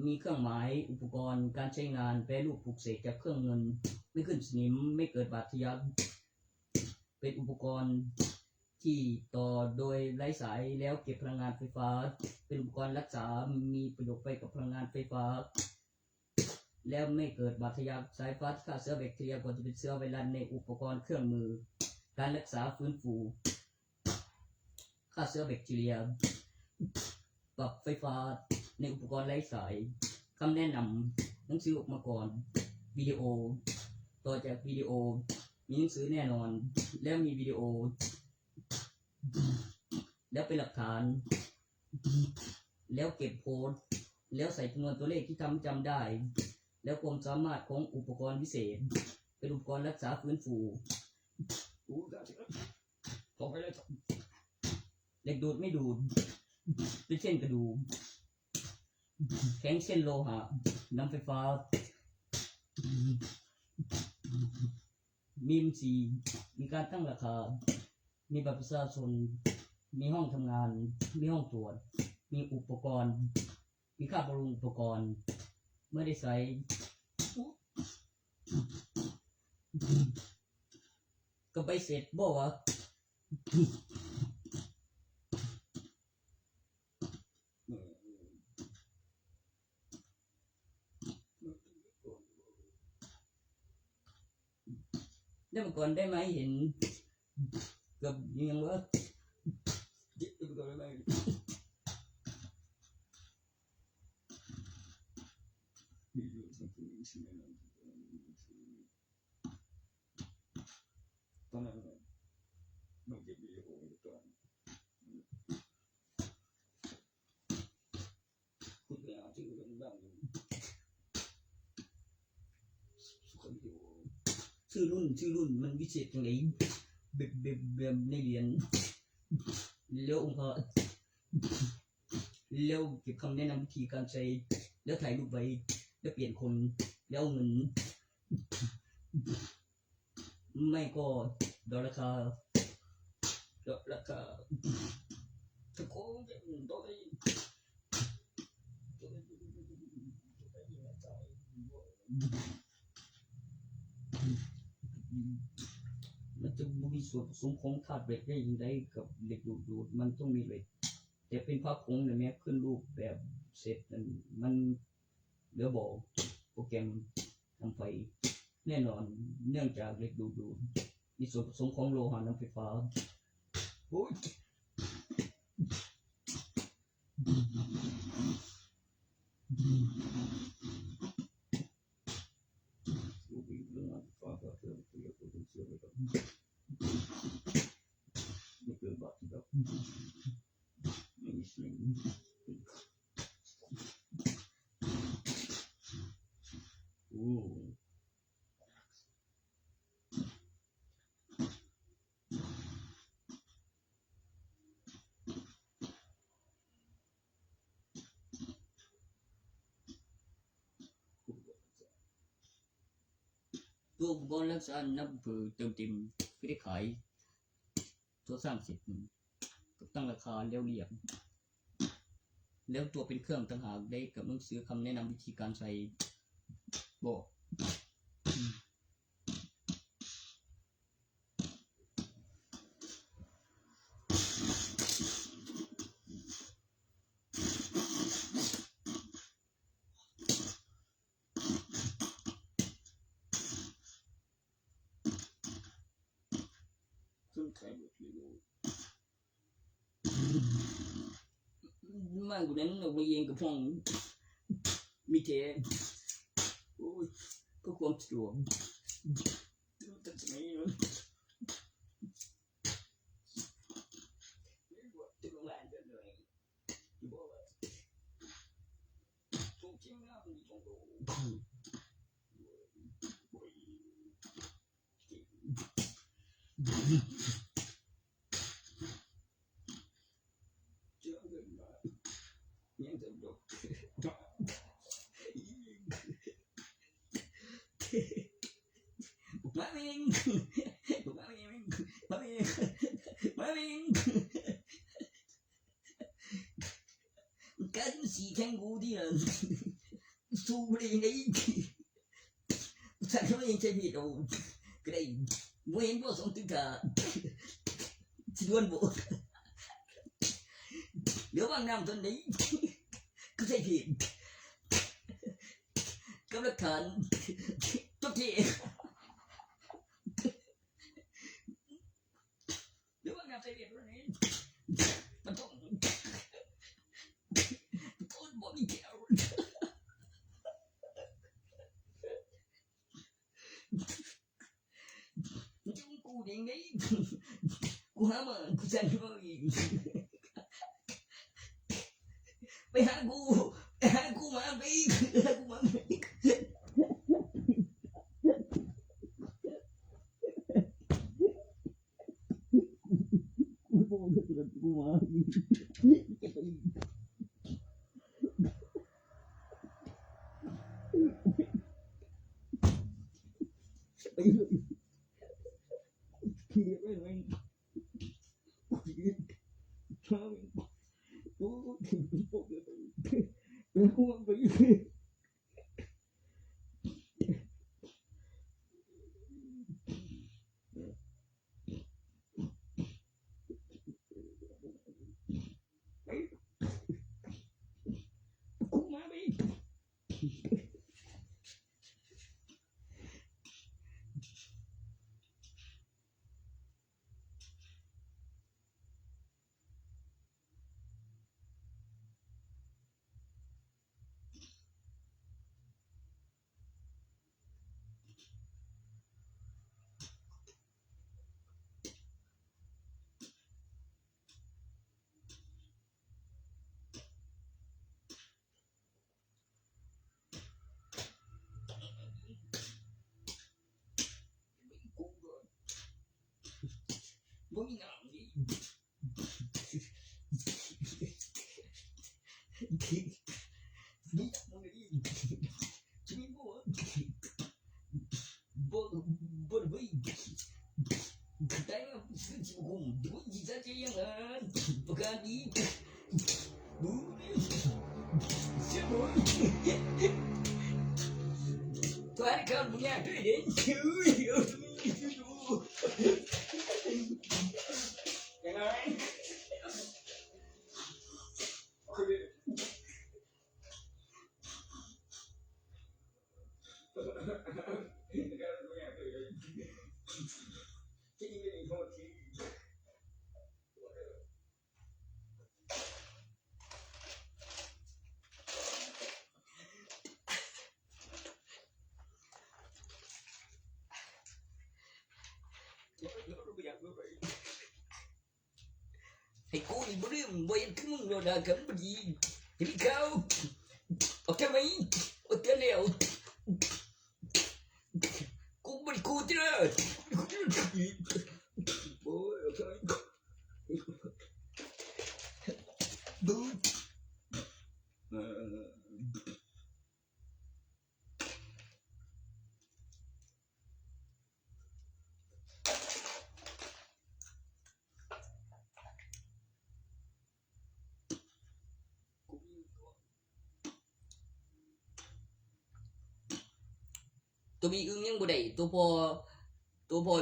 มีเครื่องหมายอุปกรณ์การใช้งานแปรรูปปลุกเสกจากเครื่องเงินไม่ขึ้นสนิมไม่เกิดบาดทะยักเป็นอุปกรณ์ที่ต่อโดยไร้สายแล้วเก็บพลังงานไฟฟ้าเป็นอุปกรณ์รักษามีประโยชน์ไปกับพลังงานไฟฟ้าแล้วไม่เกิดบาดทะยักสายฟ้าที่ฆ่าเชื้อแบคทีเรียก่อนจะเป็นเชื้อไวรัสในอุปกรณ์เครื่องมือการรักษาฟื้นฟูฆ่าเชื้อแบคทีเรียปรับไฟฟ้าในอุปกรณ์ไร้สายคำแนะนำหนังสือออกมาก่อนวิดีโอต่อจากวิดีโอมีหนังสือแน่นอนแล้วมีวิดีโอแล้วเป็นหลักฐานแล้วเก็บโพสต์แล้วใส่จำนวนตัวเลขที่จำได้แล้วความสามารถของอุปกรณ์พิเศษเป็นอุปกรณ์รักษาฟื้นฟูเหล็กดูดไม่ดูดเป็นเช่นกระดูกแข็งเช่นโลหะน้ำไฟฟ้ามีมสีมีการตั้งราคามีบัตรประชาชนมีห้องทำงานมีห้องตรวจมีอุปกรณ์มีค่าบำรุงอุปกรณ์เมื่อได้ใช้ ก็ไปเสร็จบ่ว่าได้มาก่อนได้ไหมเห็นกับยังว่าจิตไปก่อนได้ไหมตอนนั้นมันจะมีโอ้ยตอนคุณไปเอาที่อื่นบ้างสุขอยู่ชื่อรุ่นมันวิเศษตรงไหนแบบในเรียนแล้วองค์พระแล้วเก็บคำแนะนำวิธีการใช้แล้วถ่ายรูปไว้แล้วเปลี่ยนคนแล้วเงินไม่ก็ดอลราคาถ้าโค้งจะต้องได้มันจะมีส่วนผสมของธาตุเหล็กได้ยังไงกับเหล็กดูดมันต้องมีเหล็กแต่เป็นภาพคงเนี่ยแม้ขึ้นรูปแบบเสร็จมันเดี๋ยวบอกโปรแกรมทำไฟแน่นอนเนื่องจากเหล็กดูดมีส่วนผสมของโลหะน้ำไฟฟ้าโอ้ยไม่เกินบาทครับไม่มีสิ่งโอ้ตัวอุปกรณ์รักษานับคือเติมเต็มไม่ได้ขายตัวสร้างเสร็จก็ตั้งราคาแล้วเรียบแล้วตัวเป็นเครื่องต่างหากได้กับหนังสือคำแนะนำวิธีการใช้บอกซึ่งใครบอกเลยมากกว่านั้นเราไปเองกับฟองมีเทโอ้ยก็ความสะดวกแต่สมัยนั้นจะลงแรงกันเลยที่บอกว่าทุกชิ้นงานมีต้องดูยังจะดกมาเองกันสีแข็งกูดิอ่ะสู้ได้ยังไงฉันก็ยังใช้ผิดเอาก็ได้มวยบ่สมตึกะสิวนบ่เดี๋ยวบางน้ำตอนนี้ก็ใช่ผิดกับหลักฐานทุกทีเดี๋ยวบางน้ำใช่ผิดตอนนี้มันต้องบอกมีแก้วจุ้งกูยังไงกูหามากูจะเอาอีกไปหากูมาไปกูมาไปกูบอกเลยกูมาไปเลยขี้ไปเลยชอบโอ้ถึงบอกเลยแล้วกูมาไป มีน้ำนี่นี่มันนี่จิมีบ่ไปได้มาสิจิกุมดูจิจะเจียงอ่ะปกติบูเสียบ่ตัวนี้ก็มึงอยากด้วยเด้ชื่อยังไงให้กูนี่บ่ลืมบ่ยังคือมึงโดนด่ากันบ่ดีเห็นเขาโอเคไหมโอเคแล้วกูบ่ได้กูติเด้อโอ้ยโอเคดูตัวมีอึ้งยังบ่ได้ตัวพอ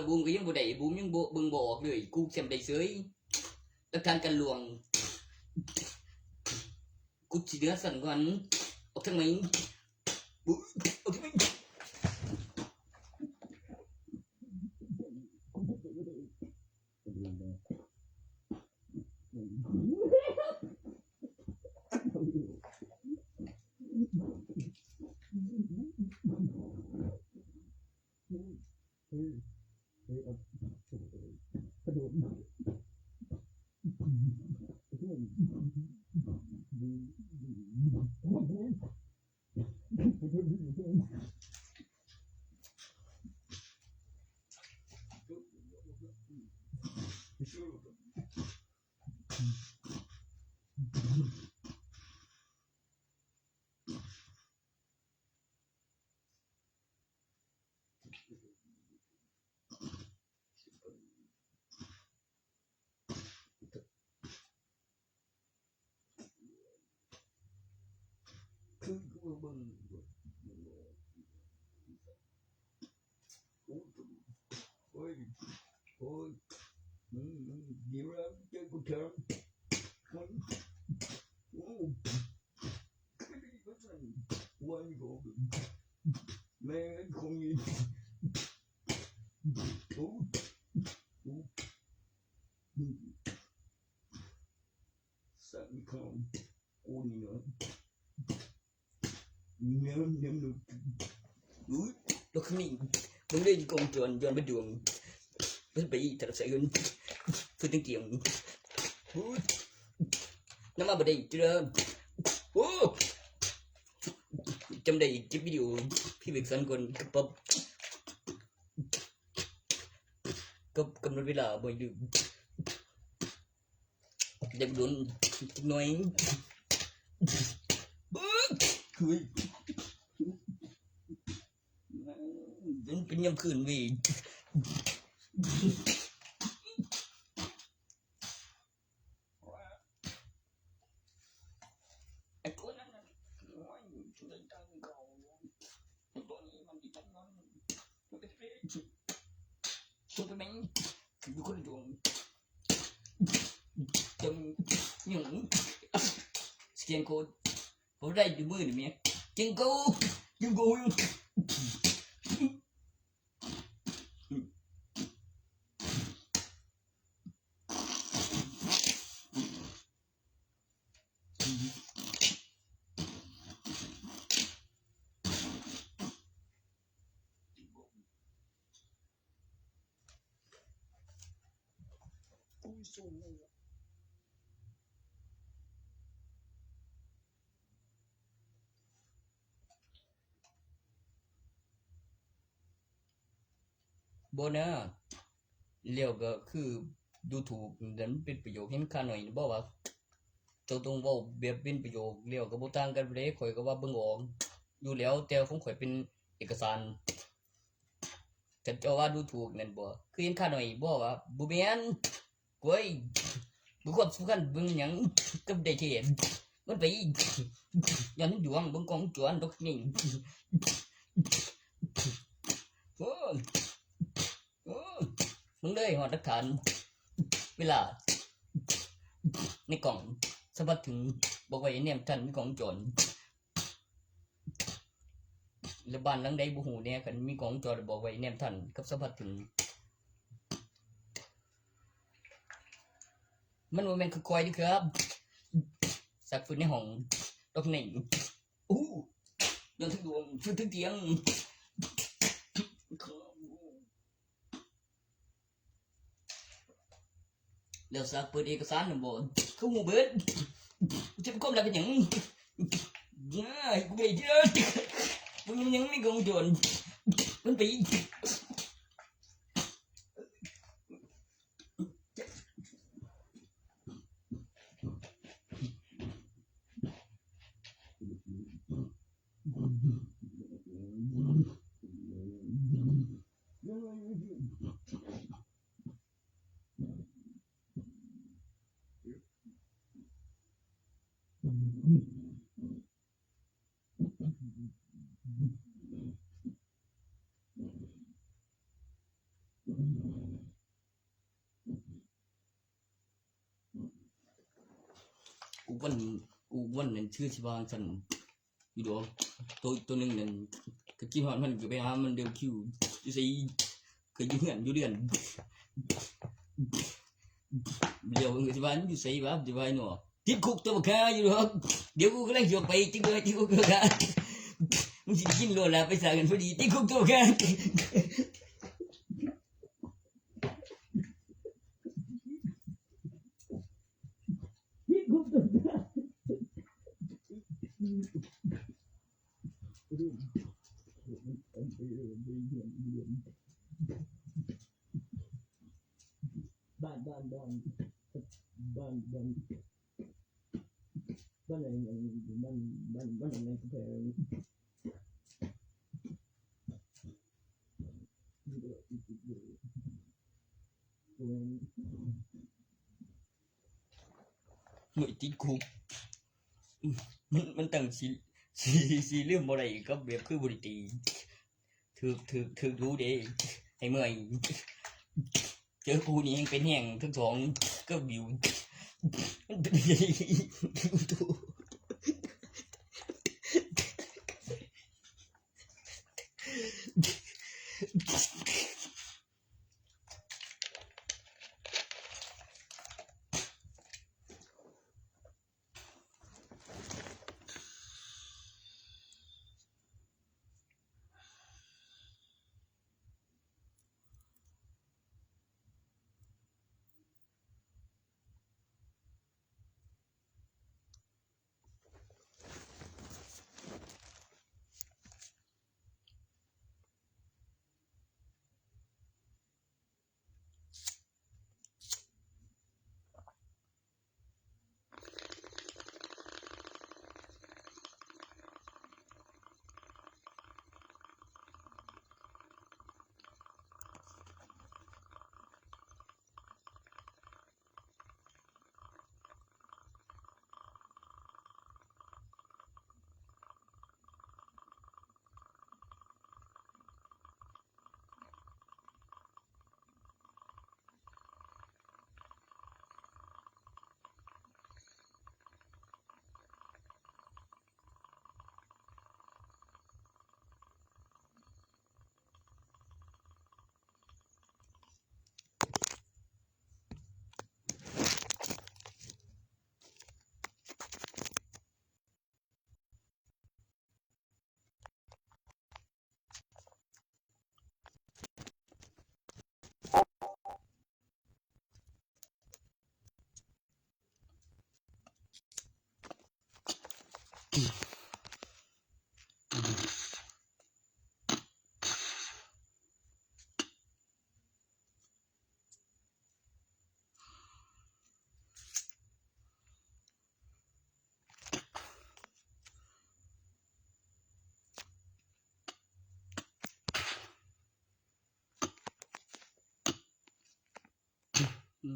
บูมก็ยังบ่ได้บูมยังบ่เบิ่งบ่ออกเลยกูแซมได้เฉยแล้วการกันลวงกูสิเดือสั่นก่อนออกทางไหนบูออกทางไหนคือกูเบิ่งโอ้ยเดี๋ยวเราเจอกูเถอะมันโอ้คือดีก็สั่นวันก็แม่คงมีโอ้สั่นคำกูนี่เนาะnhầm được úi nó không nhìn muốn đi con tròn do bên đường bên bị thật sự hơn tôi tiếng tiền úi nó mà bên đây chưa ô trong đây cái video khi việc sân còn cầm nó với là bởi được đẹp luôn nói cườiเป็นยามคืนวีไอ้ตัวนั้นน่ะโอ้ยช่วยตั้งเขาไอ้ตัวนี้มันดิตั้งนั้นมันเป็นเฟซช่วยไปมั้ยดูคนดวงจำหยังสแกนโค้ดบ่ได้อยู่มือนี่แม่จิงโก้สูงเลยบ่นะแล้วก็คือ ดูถูกนั้นเป็นประโยคเห็นค่าหน่อยบ่ว่าเจ้าต้องเว้าแบบเป็นประโยคแล้วก็บ่ต่างกันเด้ข่อยก็ว่าเบิ่งออกอยู่แล้วแต่ของข่อยเป็นเอกสารแต่เจ้าว่าดูถูกนั่นบ่คือเห็นค่าหน่อยบ่ว่าบ่แม่นโว้ยบ่ควรสำคัญเบิ่งหยังกับได้เทศมันไปย้อนดวงเบิ่งกองจวนดอกนี่โอ้มึงเลยฮอดหลักฐานเวลาในกล่องสะบัดถึงบอกไว้แนมท่านมีของโจรแล้วบ้านหลังใดบ่ฮู้แน่คันมีของโจรบอกไว้แนมท่านกับสะบัดถึงมันบ่แม่นคือก้อยนี่ครับสักฟื้นในห้องดอกนี่ย้อนถึงดวงฟื้นถึงเตียงแล้วสักเปิดเอกสารน่ะบ่คือฮู้เบิดจะเป็นความลับเป็นหยังกูไม่เจอมึงยังไม่กงจนมันไปกูวันนั้นชื่อสิว่าซั่นอยู่ดอกตัวนึงนั่นก็กินฮอดมันก็ไปหามันเดิมคิวอยู่ไสก็อยู่เฮือนอยู่เดือนเดี๋ยวสิว่าอยู่ไสวะสิว่าเนาะติดคุกตัวบ่ค่าอยู่ดอกเดี๋ยวกูกำลังสิออกไปติดคุกตัวค่ามึงสิกินโลละไปสร้างกันพอดีติดคุกตัวค่าบ้านอะไรบ้านอะไรก็แพงไม่ติดคุกมันตั้งสิลืมบ่ได้ก็แบบคือบ่ได้ตีถึกรู้เด้ให้เมื่อยเจอกูนี่ยังเป็นแห้งทั้งสองก็บิวมันเป็นยังไง มัน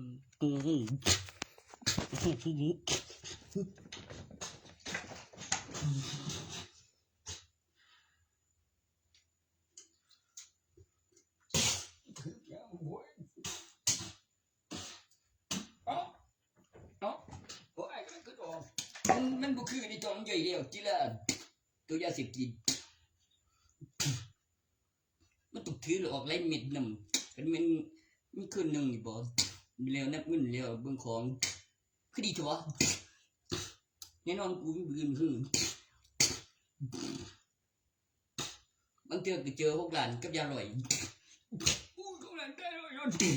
บ่คือในจอมใหญ่เดียวจิละตัวยาเสพติดมันตกถือหรือออกไล่เม็ดนำเป็นมันมีคืนหนึ่งนี่บ่มีแล้วนับเงินแล้วเบิ่งของคือดีจัวแน่นอนกูมีปืนคือบางเทื่อก็เจอพวกหลานกับยาลอยอู้พวกหลานได้ลอยยอดตี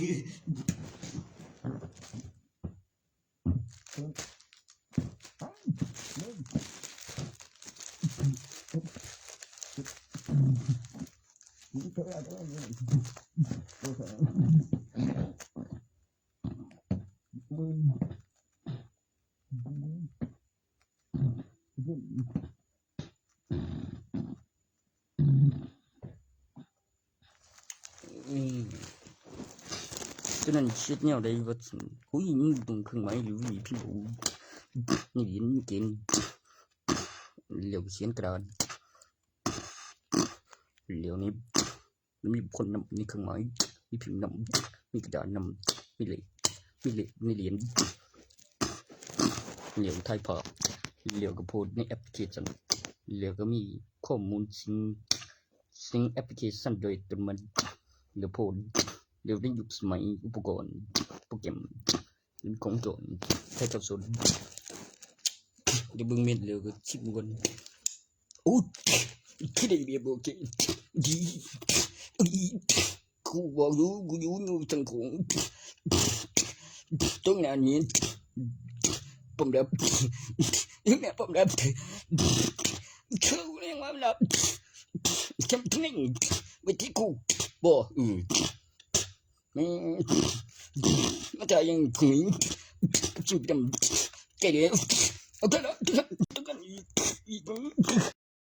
cho nên chết nhau đây vật cuối những từng khương máy lưu ý phi vụ như diễn như kiện liệu chiến cái đàn liệu này nóมีคนนำนี่เครื่องหมายมีพิมพ์นำมีกระดาษนำมีเหล็กมีเหรียญเหลี่ยวไทยพอเหลี่ยวกับโพดในแอปพลิเคชันเหลี่ยวก็มีข้อมูลซิงแอปพลิเคชันโดยตรงมันเหลี่ยวโพดเหลี่ยวได้ยุคสมัยอุปกรณ์โปรแกรมหรือของโจรใช้กับส่วนเดี๋ยวเบิ่งเม็ดเหลี่ยวก็ชิบกันโอ้คิดได้เบียบโอเคดีกูบอกอยู่กูอยู่ทางของตรงนั้นนี่ผมรับยังไงผมรับเขาเรียกว่ารับจำที่นี่วิธีกูบอกมันจะยังคุยกับชีวิตดำแก่เดียวเอาเถอะ